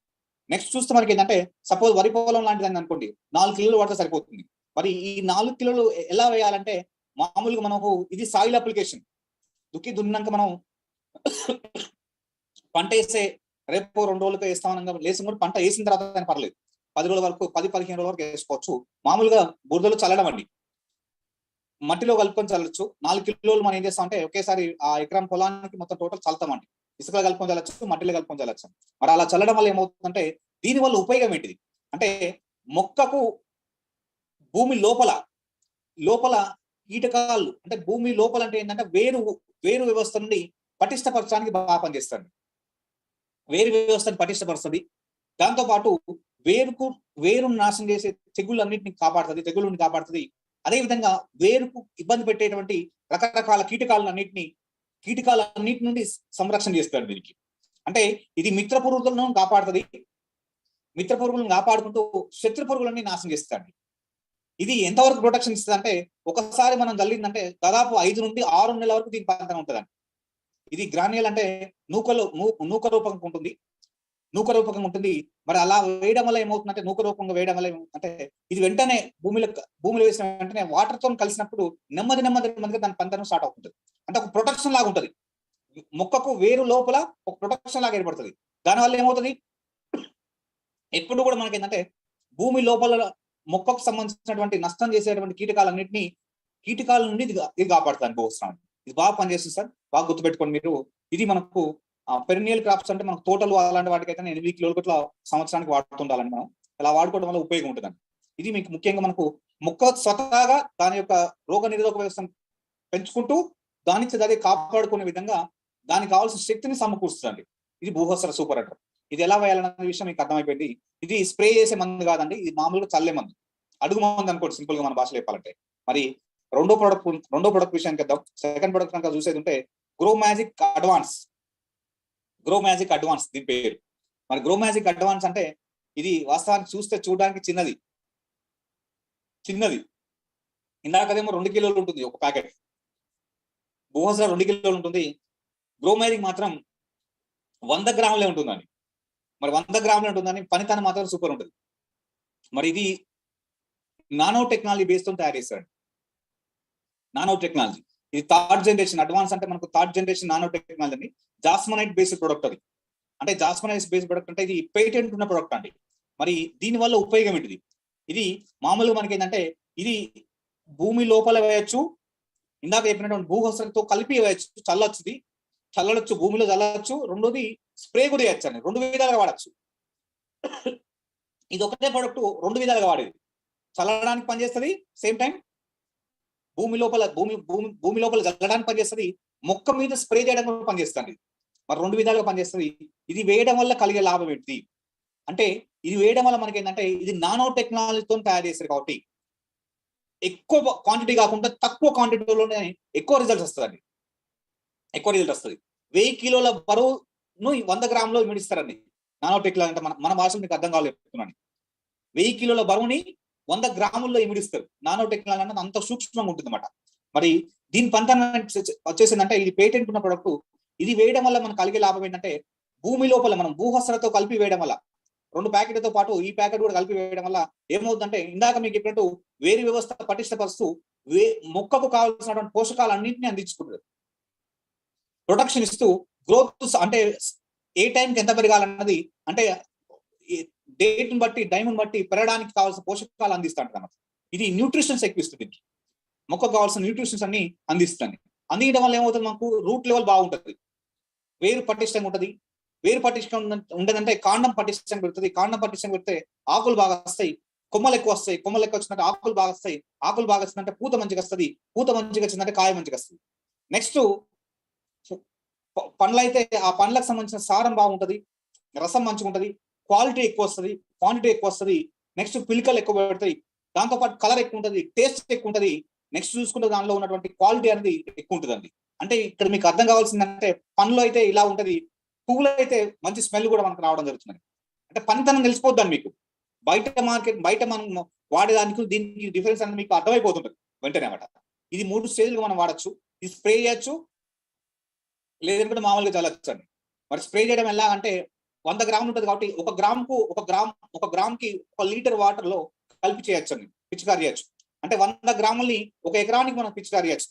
నెక్స్ట్ చూస్తే మనకి ఏంటంటే సపోజ్ వరి పొలం లాంటిది అనుకోండి, 4 కిలోలు వాడితే సరిపోతుంది. మరి ఈ 4 కిలోలు ఎలా వేయాలంటే మామూలుగా మనకు ఇది సాయిల్ అప్లికేషన్. దున్నాక మనం పంట వేసే రేపు 2 రోజులతో వేస్తామని లేసిన కూడా పంట వేసిన తర్వాత పర్లేదు, 10 రోజుల వరకు 10-15 రోజుల వరకు వేసుకోవచ్చు. మామూలుగా బురదలు చల్లడం అండి, మట్టిలో కలుపుకొని చల్లచ్చు. 4 కిలోలు మనం ఏం చేస్తాం అంటే ఒకేసారి ఆ ఎకరం పొలానికి మొత్తం టోటల్ చల్లుతామండి. ఇసుకలో కలుపుకొని చల్లచ్చు, మట్టిలో కలుపుకొని చల్లచ్చు. మరి అలా చల్లడం వల్ల ఏమవుతుందంటే దీని వల్ల ఉపయోగం ఏంటిది అంటే మొక్కకు భూమి లోపల కీటకాలు, అంటే భూమి లోపల అంటే ఏంటంటే వేరు వ్యవస్థ నుండి పటిష్టపరచడానికి బాగా పనిచేస్తుంది. వేరు వ్యవస్థను పటిష్టపరుస్తుంది. దాంతో పాటు వేరును నాశనం చేసే తెగుళ్ళన్నింటినీ కాపాడుతుంది. అదేవిధంగా వేరుకు ఇబ్బంది పెట్టేటువంటి రకరకాల కీటకాలన్నిటి నుండి సంరక్షణ చేస్తాడు దీనికి. అంటే ఇది మిత్ర పురుగులను కాపాడుతుంది. మిత్ర పురుగులను కాపాడుకుంటూ శత్రు పురుగులన్నీ నాశనం చేస్తాడు. ఇది ఎంతవరకు ప్రొటెక్షన్ ఇస్తుంది అంటే ఒకసారి మనం చల్లిందంటే దాదాపు 5 నుండి 6 నెలల వరకు దీని పంటన ఉంటుందండి. ఇది గ్రాన్యుల్ అంటే నూక రూపంగా ఉంటుంది. మరి అలా వేయడం వల్ల ఏమవుతుందంటే నూక రూపంగా వేయడం వల్ల ఏమవుతుందంటే ఇది వెంటనే భూమిలో వేసిన వెంటనే వాటర్ తో కలిసినప్పుడు నెమ్మదిగా దాని పంటను స్టార్ట్ అవుతుంది. అంటే ఒక ప్రొటెక్షన్ లాగా ఉంటుంది. మొక్కకు వేరు లోపల ఒక ప్రొటెక్షన్ లాగా ఏర్పడుతుంది. దానివల్ల ఏమవుతుంది, ఎప్పుడు కూడా మనకి ఏంటంటే భూమి లోపల మొక్కకు సంబంధించినటువంటి నష్టం చేసేటువంటి కీటకాల నుండి ఇది కాపాడుతుంది. భూస్రావం ఇది బాగా పనిచేస్తుంది సార్, బాగా గుర్తుపెట్టుకోండి మీరు. ఇది మనకు పెరినియల్ క్రాప్స్ అంటే మనకు తోటలు అలాంటి వాటికైతే 8 కిలోలు ఇట్లా సంవత్సరానికి వాడుతుండాలని మనం ఇలా వాడుకోవడం వల్ల ఉపయోగం ఉంటుందండి. ఇది మీకు ముఖ్యంగా మనకు మొక్క స్వతహాగా దాని యొక్క రోగ నిరోధక వ్యవస్థను పెంచుకుంటూ దానికి అదే కాపాడుకునే విధంగా దానికి కావాల్సిన శక్తిని సమకూరుస్తుందండి. ఇది భూహస్ర సూపర్ అంటారు. ఇది ఎలా వేయాలన్న విషయం మీకు అర్థమైపోయింది. ఇది స్ప్రే చేసే మందు కాదండి, ఇది మామూలుగా చల్లే మందు, అడుగు మందు అనుకోండి సింపుల్ గా మన భాషలో చెప్పాలంటే. మరి రెండో ప్రొడక్ట్ విషయానికి వద్దాం. సెకండ్ ప్రొడక్ట్ కనుక చూసేది ఉంటే గ్రో మ్యాజిక్ అడ్వాన్స్ దీని పేరు. మరి గ్రో మ్యాజిక్ అడ్వాన్స్ అంటే ఇది వాస్తవానికి చూడడానికి చిన్నది. ఇందాకదేమో 2 కిలోలు ఉంటుంది ఒక ప్యాకెట్, భూహస్ర 2 కిలోలు ఉంటుంది. గ్రో మ్యాజిక్ మాత్రం 100 గ్రాములే ఉంటుందండి. మరి 100 గ్రాములే ఉంటుందని పనితనం మాత్రం సూపర్ ఉంటుంది. మరి ఇది నానో టెక్నాలజీ బేస్ తో తయారు చేస్తాడు. నానో టెక్నాలజీ ఇది 3rd జనరేషన్ అడ్వాన్స్ అంటే మనకు 3rd జనరేషన్ నానో టెక్నాలజీ అని జాస్మనైట్ బేస్డ్ ప్రొడక్ట్. అది అంటే జాస్మనైట్ బేస్డ్ ప్రొడక్ట్ అంటే ఇది పేటెంట్ ఉన్న ప్రొడక్ట్ అండి. మరి దీని వల్ల ఉపయోగం ఏంటిది, ఇది మామూలుగా మనకి ఏంటంటే ఇది భూమి లోపల వేయచ్చు, ఇందాక చెప్పినటువంటి భూహస్రతో కలిపి వేయచ్చు, చల్లొచ్చు, భూమిలో చల్లొచ్చు. రెండోది స్ప్రే కూడా వేయచ్చు అండి, 2 విధాలుగా వాడచ్చు. ఇది ఒకటే ప్రొడక్ట్ రెండు విధాలుగా వాడేది. చల్లడానికి పనిచేస్తుంది, సేమ్ టైం భూమి లోపల చల్లడానికి పనిచేస్తుంది, మొక్క మీద స్ప్రే చేయడానికి కూడా పనిచేస్తుంది. మరి రెండు విధాలుగా పనిచేస్తుంది. ఇది వేయడం వల్ల కలిగే లాభం ఏంటి అంటే, ఇది వేయడం వల్ల మనకి ఏంటంటే ఇది నానో టెక్నాలజీతో తయారు చేస్తారు కాబట్టి ఎక్కువ క్వాంటిటీ కాకుండా తక్కువ క్వాంటిటీలోనే ఎక్కువ రిజల్ట్స్ వస్తుంది. 1000 కిలోల బరువును 100 గ్రాములో ఇమిడిస్తారండి. నానో టెక్నాలజీ అంటే మన భాషలో మీకు అర్థం కావాలి చెప్తున్నాను. 1000 కిలోల బరువుని 100 గ్రాముల్లో ఇమిడిస్తారు. నానో టెక్నాలజీ అంటే అంత సూక్ష్మంగా ఉంటుంది అన్నమాట. మరి దీని పంతం వచ్చేసిందంటే ఇది పేటెంట్ ఉన్న ప్రొడక్ట్. ఇది వేయడం వల్ల మనకు కలిగే లాభం ఏంటంటే, భూమి లోపల మనం భూహస్రతో కలిపి వేయడం వల్ల, 2 ప్యాకెట్లతో పాటు ఈ ప్యాకెట్ కూడా కలిపి వేయడం వల్ల ఏమవుతుందంటే, ఇందాక మీకు చెప్పినట్టు వేరు వ్యవస్థ పటిష్టపరుస్తూ మొక్కకు కావాల్సినటువంటి పోషకాలన్నింటినీ అందించుకుంటుంది. ప్రొటెక్షన్ ఇస్తూ గ్రోత్ అంటే ఏ టైంకి ఎంత పెరగాలన్నది అంటే డేట్ ని బట్టి టైం బట్టి పెరగడానికి కావాల్సిన పోషకాలు అందిస్తాడు అన్నమాట. ఇది న్యూట్రిషన్స్ ఎక్కువ ఇస్తుంది. మొక్కకు కావాల్సిన న్యూట్రిషన్స్ అన్ని అందిస్తుంది. అందించడం వల్ల ఏమవుతుంది, మనకు రూట్ లెవెల్ బాగుంటుంది, వేరు పటిష్టంగా ఉంటుంది. వేరు పటిష్టంగా ఉండదంటే కాండం పటిష్టంగా పెడుతుంది. కాండం పటిష్టంగా పెడితే ఆకులు బాగా వస్తాయి, కొమ్మలు ఎక్కువ వస్తాయి. కొమ్మలు ఎక్కువ వచ్చిందంటే ఆకులు బాగా వస్తాయి. ఆకులు బాగా వచ్చిందంటే పూత మంచిగా వస్తుంది. పూత మంచిగా వచ్చిందంటే కాయ మంచిగా వస్తుంది. నెక్స్ట్ పండ్లు అయితే ఆ పండ్లకు సంబంధించిన సారం బాగుంటది, రసం మంచిగా ఉంటది, క్వాలిటీ ఎక్కువ వస్తుంది, క్వాంటిటీ ఎక్కువ వస్తుంది. నెక్స్ట్ పిలికలు ఎక్కువ పెడతాయి, దాంతోపాటు కలర్ ఎక్కువ ఉంటుంది, టేస్ట్ ఎక్కువ ఉంటుంది. నెక్స్ట్ చూసుకుంటే దానిలో ఉన్నటువంటి క్వాలిటీ అనేది ఎక్కువ ఉంటుందండి. అంటే ఇక్కడ మీకు అర్థం కావాల్సిందంటే, పండ్లు అయితే ఇలా ఉంటది, పువ్వులు అయితే మంచి స్మెల్ కూడా మనకు రావడం జరుగుతుంది. అంటే పనితనం తెలిసిపోద్దాన్ని మీకు. బయట మనం వాడేదానికి దీనికి డిఫరెన్స్ అనేది మీకు అర్థమైపోతుంటుంది వెంటనే అన్నమాట. ఇది 3 స్టేజ్లు మనం వాడచ్చు. ఇది స్ప్రే చేయొచ్చు, లేదంటే మామూలుగా చల్లొచ్చు అండి. మరి స్ప్రే చేయడం ఎలా అంటే, 100 గ్రాములు ఉంటుంది కాబట్టి ఒక గ్రామ్కి 1 లీటర్ వాటర్ లో కలిపి చేయొచ్చు అండి, పిచికారి చేయొచ్చు. అంటే 100 గ్రాముల్ని 1 ఎకరానికి మనం పిచికారి చేయొచ్చు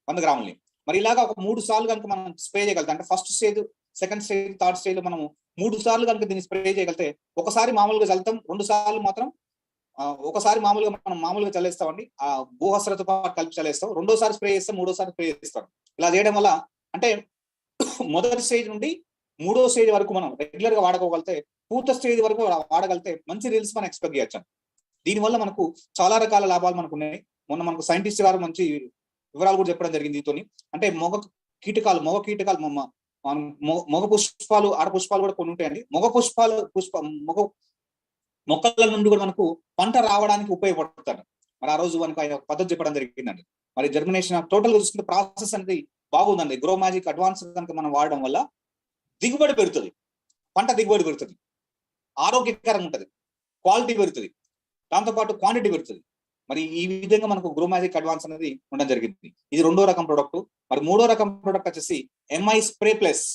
100 గ్రాముల్ని. మరి ఇలాగా ఒక 3 సార్లు కనుక మనం స్ప్రే చేయగలుగుతాం అంటే, first stage, second stage, third stage లో మనం 3 సార్లు కనుక దీన్ని స్ప్రే చేయగలిగితే, ఒకసారి మామూలుగా చల్లుతాం, 2 సార్లు మాత్రం ఒకసారి మామూలుగా మనం మామూలుగా చల్లేస్తామండి, ఆ భూహస్రతో పాటు కలిపి చల్లేస్తాం. రెండోసారి స్ప్రే చేస్తాం, మూడోసారి స్ప్రే చేస్తాం. ఇలా చేయడం వల్ల అంటే మొదటి స్టేజ్ నుండి 3వ స్టేజ్ వరకు మనం రెగ్యులర్ గా వాడుకోగలిగితే, పూర్త స్టేజ్ వరకు వాడగలిగితే మంచి రిజల్ట్స్ మనం ఎక్స్పెక్ట్ చేయొచ్చు. దీనివల్ల మనకు చాలా రకాల లాభాలు మనకు ఉన్నాయి. మొన్న మనకు సైంటిస్ట్ గారు మంచి వివరాలు కూడా చెప్పడం జరిగింది దీంతో. అంటే మగ కీటకాలు మగ పుష్పాలు, ఆడ పుష్పాలు కూడా కొన్ని ఉంటాయండి. మగ మొక్కల నుండి కూడా మనకు పంట రావడానికి ఉపయోగపడతాడు. మరి ఆ రోజు మనకు ఆయన పద్ధతి చెప్పడం జరిగిందండి. మరి జర్మినేషన్ టోటల్ గా చూసుకుంటే ప్రాసెస్ అనేది బాగుందండి. గ్రో మ్యాజిక్ అడ్వాన్స్ కనుక మనం వాడడం వల్ల దిగుబడి పెరుగుతుంది, పంట దిగుబడి పెరుగుతుంది, ఆరోగ్యకరంగా ఉంటుంది, క్వాలిటీ పెరుగుతుంది, దాంతోపాటు క్వాంటిటీ పెరుగుతుంది. మరి ఈ విధంగా మనకు గ్రో మ్యాజిక్ అడ్వాన్స్ అనేది ఉండడం జరిగింది. ఇది 2వ రకం ప్రొడక్ట్. మరి 3వ రకం ప్రొడక్ట్ వచ్చేసి ఎంఐ స్ప్రే ప్లస్.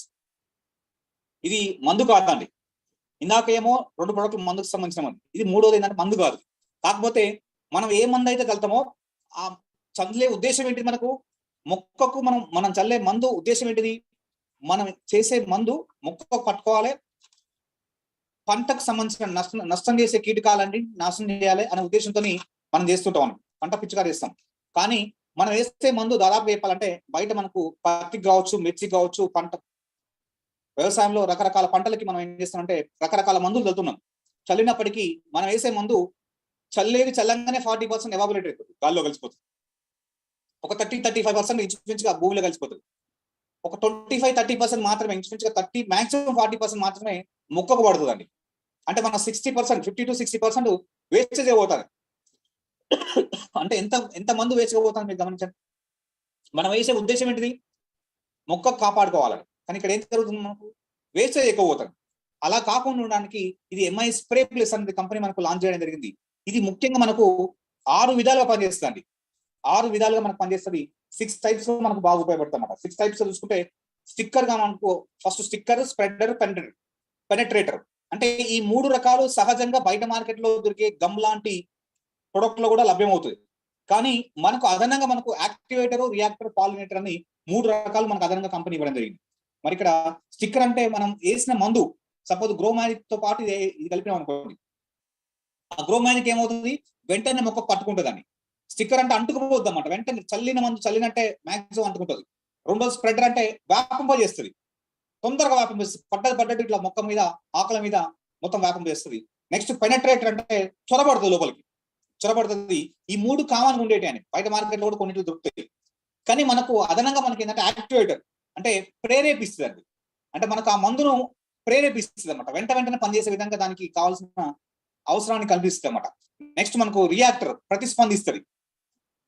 ఇది మందు కాదండి. ఇందాక ఏమో 2 ప్రొడక్ట్లు మందుకు సంబంధించిన మందు, ఇది 3వది ఏంటంటే మందు కాదు. కాకపోతే మనం ఏ మందు అయితే చల్లుతామో ఆ చల్లే ఉద్దేశం ఏంటి, మనకు మొక్కకు మనం చల్లే మందు ఉద్దేశం ఏంటిది, మనం చేసే మందు మొక్కకు పట్టుకోవాలి, పంటకు సంబంధించిన నష్టం చేసే కీటకాలన్నీ నాశనం చేయాలి అనే ఉద్దేశంతో మనం చేస్తుంటాం, పంట పిచికారి చేస్తాం. కానీ మనం వేసే మందు దాదాపు చెప్పాలంటే, బయట మనకు పత్తికి కావచ్చు, మిర్చికి కావచ్చు, పంట వ్యవసాయంలో రకరకాల పంటలకి మనం ఏం చేస్తామంటే రకరకాల మందులు చల్లుతున్నాం. చల్లినప్పటికీ మనం వేసే మందు చల్లంగానే 40% ఎవాబులేట్ అయిపోతుంది, గాల్లో కలిసిపోతుంది. ఒక 30-35% ఇంచుమించుగా భూమిలో కలిసిపోతుంది. ఒక 25-30% మాత్రమే, ఇంచుమించుగా 30 మాక్సిమం 40% మాత్రమే మొక్కకు పడుతుందండి. అంటే మన 60%, 50-60% వేస్ట్ చేయబోతారు. అంటే ఎంత మందు వేస్ట్ చేయబోతాను మీరు గమనించండి. మనం వేసే ఉద్దేశం ఏంటిది, మొక్క కాపాడుకోవాలని. కానీ ఇక్కడ ఏం జరుగుతుంది, మనకు వేస్టేజ్ ఎక్కువ పోతారు. అలా కాకుండా ఉండడానికి ఇది ఎంఐ స్ప్రే ప్లస్ అనేది కంపెనీ మనకు లాంచ్ చేయడం జరిగింది. ఇది ముఖ్యంగా మనకు 6 విధాలుగా పనిచేస్తుంది. 6 విధాలుగా మనకు పనిచేస్తుంది. 6 టైప్స్ లో మనకు బాగా ఉపయోగపడుతుంది అన్నమాట. 6 టైప్స్ చూసుకుంటే, స్టిక్కర్ గా మనకు ఫస్ట్ స్టిక్కర్, స్ప్రెడర్, పెనట్రేటర్. అంటే ఈ 3 రకాలు సహజంగా బయట మార్కెట్ లో దొరికే గమ్ లాంటి ప్రొడక్ట్ లో కూడా లభ్యమవుతుంది. కానీ మనకు అదనంగా మనకు యాక్టివేటర్, రియాక్టర్, పాలినేటర్ అని 3 రకాలు మనకు అదనంగా కంపెనీ ఇవ్వడం జరిగింది. మరి ఇక్కడ స్టిక్కర్ అంటే మనం వేసిన మందు, సపోజ్ గ్రో మ్యాజిక్ తో పాటు ఇది కలిపినాం అనుకోండి, ఆ గ్రో మ్యాజిక్ ఏమవుతుంది, వెంటనే మొక్క పట్టుకుంటుందండి. స్టిక్కర్ అంటే అంటుకుపోద్ది అన్నమాట, వెంటనే చల్లిన మందు చల్లినట్టే మాక్సిమం అంటుకుంటుంది. 2వ స్ప్రెడర్ అంటే వ్యాపింపజేస్తుంది, తొందరగా వ్యాపింపజేస్తుంది, పడ్డట్టు ఇట్లా మొక్క మీద, ఆకుల మీద మొత్తం వ్యాపింపజేస్తుంది. నెక్స్ట్ పెనట్రేటర్ అంటే చొరబడుతుంది లోపలికి, చొరబడుతుంది. ఈ 3 కామన్ ఉండేటి అని బయట మార్కెట్లో కూడా కొన్నిట్లు దొరుకుతాయి. కానీ మనకు అదనంగా మనకి ఏంటంటే యాక్టివేటర్ అంటే ప్రేరేపిస్తుంది అండి. అంటే మనకు ఆ మందును ప్రేరేపిస్తుంది అనమాట, వెంటనే పనిచేసే విధంగా దానికి కావాల్సిన అవసరాన్ని కల్పిస్తుంది అనమాట. నెక్స్ట్ మనకు రియాక్టర్ ప్రతిస్పందిస్తుంది.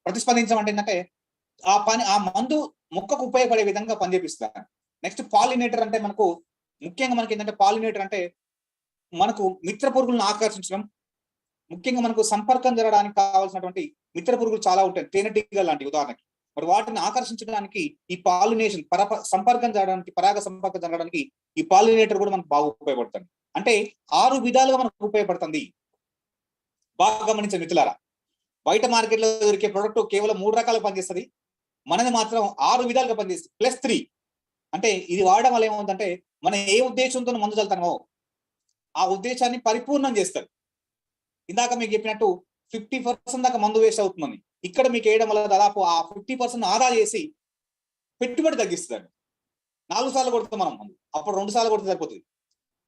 ప్రతిస్పందించడం అంటే ఏంటంటే ఆ మందు మొక్కకు ఉపయోగపడే విధంగా పనిచేపిస్తుంది. నెక్స్ట్ పాలినేటర్ అంటే మనకు ముఖ్యంగా మనకి ఏంటంటే పాలినేటర్ అంటే మనకు మిత్ర పురుగులను ఆకర్షించడం, ముఖ్యంగా మనకు సంపర్కం జరగడానికి కావాల్సినటువంటి మిత్ర పురుగులు చాలా ఉంటాయి, తేనెటీగ లాంటి ఉదాహరణకి. మరి వాటిని ఆకర్షించడానికి ఈ పాలినేషన్ సంపర్కం జరగడానికి, పరాగ సంపర్కం జరగడానికి ఈ పాలినేటర్ కూడా మనకు బాగా ఉపయోగపడుతుంది. అంటే 6 విధాలుగా మనకు ఉపయోగపడుతుంది. బాగా గమనించండి మిత్రులారా, బయట మార్కెట్లో దొరికే ప్రొడక్ట్ కేవలం 3 రకాలుగా పనిచేస్తుంది, మనది మాత్రం 6 విధాలుగా పనిచేస్తుంది. +3 అంటే ఇది వాడడం వల్ల ఏమవుతుందంటే మనం ఏ ఉద్దేశంతో మందు చల్లుతామో ఆ ఉద్దేశాన్ని పరిపూర్ణం చేస్తారు. ఇందాక మీకు చెప్పినట్టు 50% దాకా మందు వేస్ట్ అవుతుందని, ఇక్కడ మీకు వేయడం వల్ల దాదాపు ఆ 50% ఆదా చేసి పెట్టుబడి తగ్గిస్తుంది. 4 సార్లు కొడుతాం మనం మందు, అప్పుడు 2 సార్లు కొడితే సరిపోతుంది.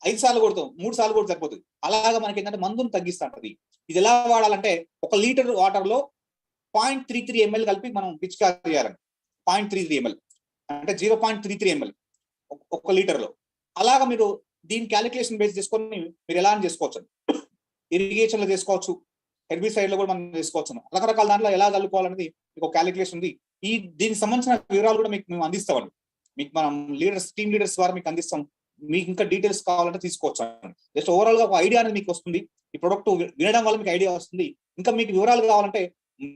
5 సార్లు కొడతాం, 3 సార్లు కొడితే సరిపోతుంది. అలాగా మనకి ఏంటంటే మందును తగ్గిస్తూ ఉంటుంది. ఇది ఎలా వాడాలంటే 1 లీటర్ వాటర్ లో 0.33 ml కలిపి మనం పిచికారీ చేయాలండి. 0.33 ml అంటే 0.33 ml 1 లీటర్ లో. అలాగా మీరు దీని క్యాలిక్యులేషన్ బేస్ చేసుకొని మీరు ఎలా చేసుకోవచ్చు, ఇరిగేషన్ లో చేసుకోవచ్చు, హెర్బిసైడ్ లో కూడా మనం చేసుకోవచ్చు. రకరకాల దాంట్లో ఎలా చల్లుకోవాలనేది మీకు క్యాలిక్యులేషన్ ఉంది. దీనికి సంబంధించిన వివరాలు కూడా మీకు మేము అందిస్తామండి. మీకు మనం లీడర్స్, టీమ్ లీడర్స్ ద్వారా మీకు అందిస్తాం. మీకు ఇంకా డీటెయిల్స్ కావాలంటే తీసుకోవచ్చు. జస్ట్ ఓవరాల్ గా ఒక ఐడియా అనేది మీకు వస్తుంది. ఈ ప్రొడక్ట్ వినడం వల్ల మీకు ఐడియా వస్తుంది. ఇంకా మీకు వివరాలు కావాలంటే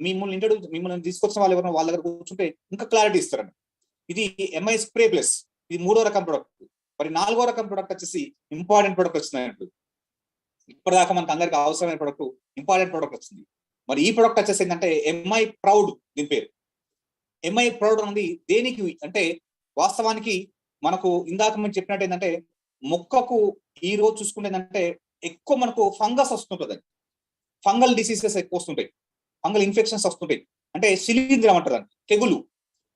మిమ్మల్ని తీసుకొచ్చిన వాళ్ళు ఎవరైనా వాళ్ళ దగ్గర కూర్చుంటే ఇంకా క్లారిటీ ఇస్తారండి. ఇది ఎంఐ స్ప్రే ప్లస్, ఇది 3వ రకం ప్రొడక్ట్. మరి 4వ రకం ప్రొడక్ట్ వచ్చేసి ఇంపార్టెంట్ ప్రొడక్ట్ వచ్చినట్టు. ఇప్పటిదాకా మనకు అందరికి అవసరమైన ప్రొడక్ట్ ఇంపార్టెంట్ ప్రొడక్ట్ వచ్చింది. మరి ఈ ప్రొడక్ట్ వచ్చేసి ఏంటంటే ఎంఐ ప్రౌడ్. దీని పేరు ఎంఐ ప్రౌడ్ అనేది దేనికి అంటే వాస్తవానికి మనకు ఇందాక మేము చెప్పినట్టు ఏంటంటే మొక్కకు ఈ రోజు చూసుకుంటే ఏంటంటే ఎక్కువ మనకు ఫంగస్ వస్తుంటుంది, ఫంగల్ డిసీజెస్ ఎక్కువ వస్తుంటాయి, ఫంగల్ ఇన్ఫెక్షన్స్ వస్తుంటాయి. అంటే శిలీంధ్రం అంటారు, తెగులు,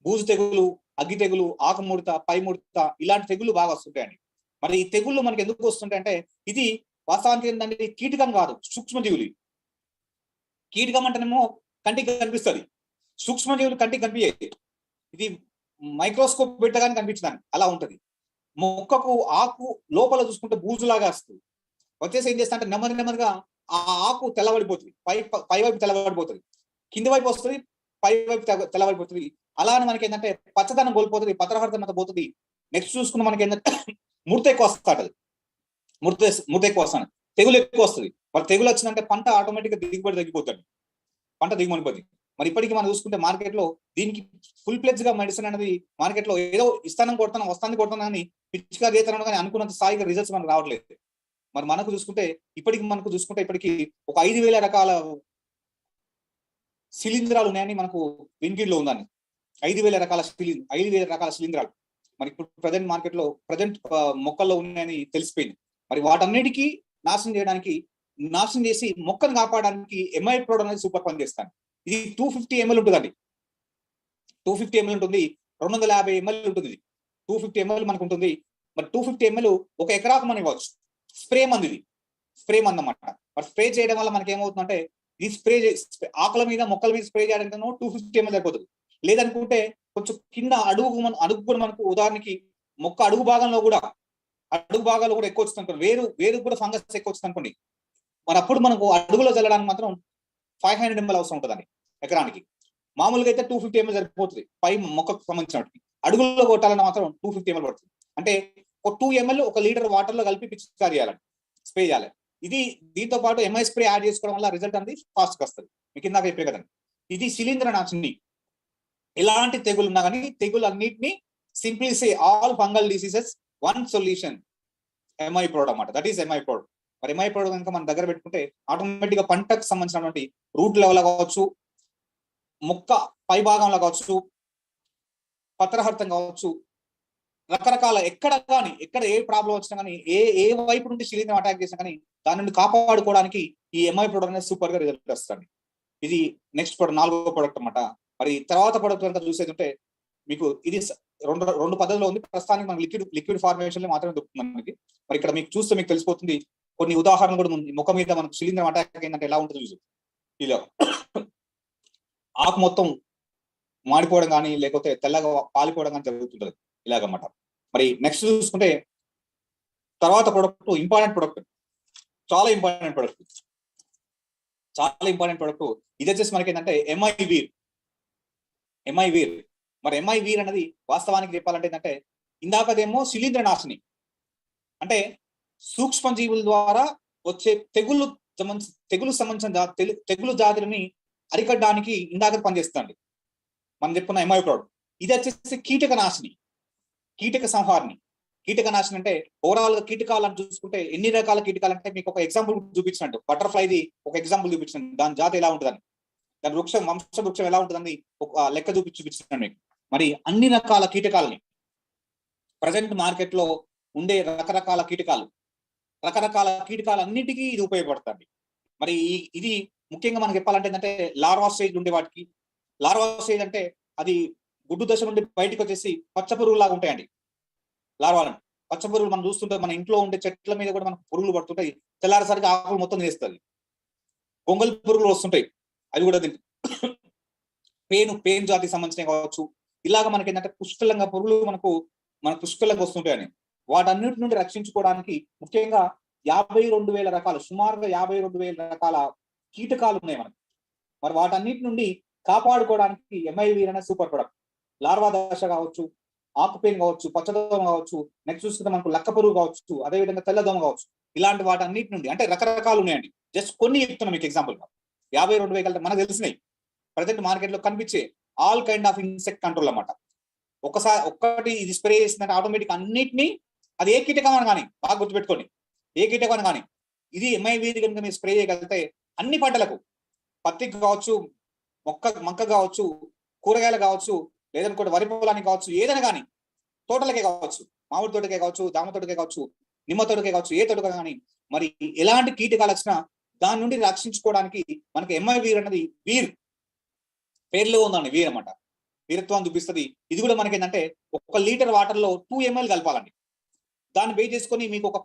బూజు తెగులు, అగ్గి తెగులు, ఆకు ముడత, పై ముడత, ఇలాంటి తెగులు బాగా వస్తుంటాయండి. మరి ఈ తెగుళ్ళు మనకి ఎందుకు వస్తుంటాయి అంటే ఇది వాస్తవానికి ఏంటంటే కీటకం కాదు, సూక్ష్మజీవులు. కీటకం అంటేనేమో కంటికి కనిపిస్తుంది, సూక్ష్మజీవులు కంటికి కనిపించాయి. ఇది మైక్రోస్కోప్ పెట్టగానే కనిపించడానికి అలా ఉంటది. మొక్కకు ఆకు లోపల చూసుకుంటే బూజులాగా వస్తుంది, వచ్చేసి ఏం చేస్తా అంటే నెమ్మదిగా ఆ ఆకు తెల్లబడిపోతుంది, పై వైపు తెల్లబడిపోతుంది, కింది వైపు వస్తుంది, పై వైపు తెల్లబడిపోతుంది. అలానే మనకి ఏంటంటే పచ్చదనం కోల్పోతుంది, పత్రహరితం అంతా పోతుంది. నెక్స్ట్ చూసుకున్న మనకి ఏంటంటే ముడత ఎక్కువ వస్తుంది, ముడత ఎక్కువ వస్తాను, తెగులు ఎక్కువ వస్తుంది. మరి తెగులు వచ్చిందంటే పంట ఆటోమేటిక్గా దిగుబడి తగ్గిపోతుంది, పంట దిగుమడిపోతుంది. మరి ఇప్పటికీ మనం చూసుకుంటే మార్కెట్ లో దీనికి ఫుల్ ప్లెడ్జ్ గా మెడిసిన్ అనేది మార్కెట్ లో ఏదో ఇస్తానం కొడతాను, వస్తాన్ని కొడతాను కానీ పిచ్చిగా చేస్తాను కానీ అనుకున్నంత స్థాయిగా రిజల్ట్స్ మనకు రావట్లేదు. మరి మనకు చూసుకుంటే ఇప్పటికి ఒక 5,000 రకాల శిలీంధ్రాలు ఉన్నాయని మనకు వినికిడిలో ఉందని. 5,000 రకాల శిలీంధ్రాలు మరి ఇప్పుడు ప్రజెంట్ మార్కెట్ లో మొక్కల్లో ఉన్నాయని తెలిసిపోయింది. మరి వాటన్నిటికీ నాశనం చేసి మొక్కను కాపాడడానికి ఎంఐ ప్రౌడ్ అనేది సూపర్ పని చేస్తాను. ఇది 250 ml ఉంటుందండి, 250 ml ఉంటుంది, 250 ml ఉంటుంది. 250 ml మనకు ఉంటుంది. మరి 250 ml 1 ఎకరాకు మనం ఇవ్వచ్చు. స్ప్రే మందు అన్నమాట. మరి స్ప్రే చేయడం వల్ల మనకి ఏమవుతుందంటే ఈ ఆకుల మీద, మొక్కల మీద స్ప్రే చేయడానికి 250 ml సరిపోతుంది. లేదనుకుంటే కొంచెం కింద అడుగు కూడా మనకు ఉదాహరణకి మొక్క అడుగు భాగంలో కూడా ఎక్కువ వచ్చింది అనుకోండి, వేరు కూడా ఫంగస్ ఎక్కువ వచ్చింది అనుకోండి, మరి అప్పుడు మనకు అడుగులో చల్లడానికి మాత్రం 500 ml అవసరం ఉంటుందండి ఎకరానికి. మామూలుగా అయితే 250 ml సరిపోతుంది పై మొక్కకు సంబంధించినట్టు. అడుగులో కొట్టాలన్న మాత్రం 250 ml పడుతుంది. అంటే ఒక 2 ml 1 లీటర్ వాటర్ లో కలిపి పిచికారీ చేయాలండి, స్ప్రే చేయాలి. ఇది దీంతో పాటు ఎంఐ స్ప్రే యాడ్ చేసుకోవడం వల్ల రిజల్ట్ అనేది ఫాస్ట్ గా వస్తుంది. మీకు ఇందాక చెప్పే కదండి, ఇది శిలీంద్ర నాశిని. ఎలాంటి తెగులు ఉన్నా కానీ తెగులు అన్నింటినీ simply say all fungal diseases one solution MI proud అన్నమాట. That is MI proud. మరి ఎంఐ ప్రౌడ్ కనుక మన దగ్గర పెట్టుకుంటే ఆటోమేటిక్ గా పంటకు సంబంధించినటువంటి రూట్ లెవెల్ కావచ్చు, మొక్క పై భాగంలో కావచ్చు, పత్రహరితం కావచ్చు, రకరకాల ఎక్కడ ఏ ప్రాబ్లం వచ్చినా కానీ ఏ వైపు నుండి శిలీంద్రం అటాక్ చేసినా కానీ దాని నుండి కాపాడుకోవడానికి ఈ ఎంఐ ప్రొడక్ట్ అనేది సూపర్ గా రిజల్ట్ వస్తుంది. ఇది నెక్స్ట్ ప్రొడక్ట్, 4వ ప్రొడక్ట్ అన్నమాట. మరి తర్వాత ప్రొడక్ట్ కనుక చూసేది ఉంటే మీకు ఇది రెండు పద్ధతిలో ఉంది. ప్రస్తుతానికి మనకి లిక్విడ్ ఫార్మేషన్ లో మాత్రమే దొరుకుతుంది మనకి. మరి ఇక్కడ మీకు చూస్తే మీకు తెలిసిపోతుంది కొన్ని ఉదాహరణలు కూడా ఉంది. ముఖం మీద మనకు శిలీంధ్రం అటాక్ అయిందంటే ఎలా ఉంటుంది చూసి, ఇలా ఆకు మొత్తం మాడిపోవడం కానీ లేకపోతే తెల్లగా పాలిపోవడం కానీ జరుగుతుంటది ఇలాగన్నమాట. మరి నెక్స్ట్ చూసుకుంటే తర్వాత ప్రొడక్ట్ ఇంపార్టెంట్ ప్రొడక్ట్, చాలా ఇంపార్టెంట్ ప్రొడక్ట్, చాలా ఇంపార్టెంట్ ప్రొడక్ట్. ఇది వచ్చేసి మనకి ఏంటంటే ఎంఐ వీర్. మరి ఎంఐ వీర్ అనేది వాస్తవానికి చెప్పాలంటే ఏంటంటే ఇందాకదేమో శిలీంద్ర నాశిని, అంటే సూక్ష్మ జీవుల ద్వారా వచ్చే తెగులు సంబంధించిన తెగులు జాతులని అరికట్టడానికి ఇందాక పనిచేస్తుంది మనం చెప్పుకున్న ఎంఐ ప్రోడక్ట్. ఇది వచ్చేసి కీటక సంహారిణి. కీటక నాశిని అంటే ఓవరాల్ గా కీటకాలను చూసుకుంటే ఎన్ని రకాల కీటకాలు అంటే మీకు ఒక ఎగ్జాంపుల్ చూపించినట్టు, బటర్ఫ్లైది ఒక ఎగ్జాంపుల్ చూపించినట్టు, దాని జాతి ఎలా ఉంటుందని, దాని వంశ వృక్షం ఎలా ఉంటుందని ఒక లెక్క చూపించినాను మీకు. మరి అన్ని రకాల కీటకాలని ప్రజెంట్ మార్కెట్ లో ఉండే రకరకాల కీటకాలన్నిటికీ ఇది ఉపయోగపడుతుంది. మరి ఇది ముఖ్యంగా మనకి చెప్పాలంటే ఏంటంటే లార్వా స్టేజ్ ఉండే వాటికి, లార్వా స్టేజ్ అంటే అది గుడ్డు దశ నుండి బయటకు వచ్చేసి పచ్చ పురుగులు లాగా ఉంటాయండి. లార్వాలను పచ్చ పురుగులు మనం చూస్తుంటే మన ఇంట్లో ఉండే చెట్ల మీద కూడా మనకు పురుగులు పడుతుంటాయి. తెల్లారిసరికి ఆకులు మొత్తం తినేస్తుంది. గొంగలి పురుగులు వస్తుంటాయి, అవి కూడా పేను జాతికి సంబంధించినవి కావచ్చు. ఇలాగ మనకి ఏంటంటే పుష్కలంగా పురుగులు మన పుష్కలంగా వస్తుంటాయని, వాటన్నిటి నుండి రక్షించుకోవడానికి ముఖ్యంగా 52,000 రకాలు, సుమారుగా 52,000 రకాల కీటకాలు ఉన్నాయి మనకి. మరి వాటన్నిటి నుండి కాపాడుకోవడానికి ఎంఐవి అనే సూపర్ ప్రొడక్ట్. లార్వా దశ కావచ్చు, ఆకుపేన్ కావచ్చు, పచ్చదోమ కావచ్చు, నెక్స్ట్ చూస్తే మనకు లక్క పురుగు కావచ్చు, అదేవిధంగా తెల్లదోమ కావచ్చు, ఇలాంటి వాటన్నిటి నుండి అంటే రకరకాలు ఉన్నాయండి. జస్ట్ కొన్ని చెప్తున్నాం మీకు ఎగ్జాంపుల్ గా. 52,000 మనకు తెలిసినాయి ప్రజెంట్ మార్కెట్ లో కనిపించే all kind of insect control అన్నమాట. ఒక్కటి ఇది స్ప్రే చేసిందంటే ఆటోమేటిక్ అన్నిటినీ, అది ఏ కీటకం కానీ బాగా గుర్తుపెట్టుకోండి, ఏ కీటకం కానీ ఇది ఎంఐవి కనుక మీరు స్ప్రే చేయగలిగితే అన్ని పంటలకు, పత్తికి కావచ్చు, మొక్క కావచ్చు, కూరగాయలు కావచ్చు, లేదనుకోండి వరి పొలానికి కావచ్చు, ఏదైనా కానీ, తోటలకే కావచ్చు, మామిడి తోటకే కావచ్చు, జామ తోటకే కావచ్చు, నిమ్మ తోటకే కావచ్చు, ఏ తోటగా కానీ మరి ఎలాంటి కీటకాలు వచ్చినా దాని నుండి రక్షించుకోవడానికి మనకి ఎంఐవి అన్నది వీర్ పేర్లో ఉందండి. వీర్ అన్నమాట, వీరత్వాన్ని చూపిస్తుంది. ఇది కూడా మనకి ఏంటంటే 1 లీటర్ వాటర్ లో 2 ml కలపాలండి. దాన్ని బేస్ చేసుకొని మీకు ఒక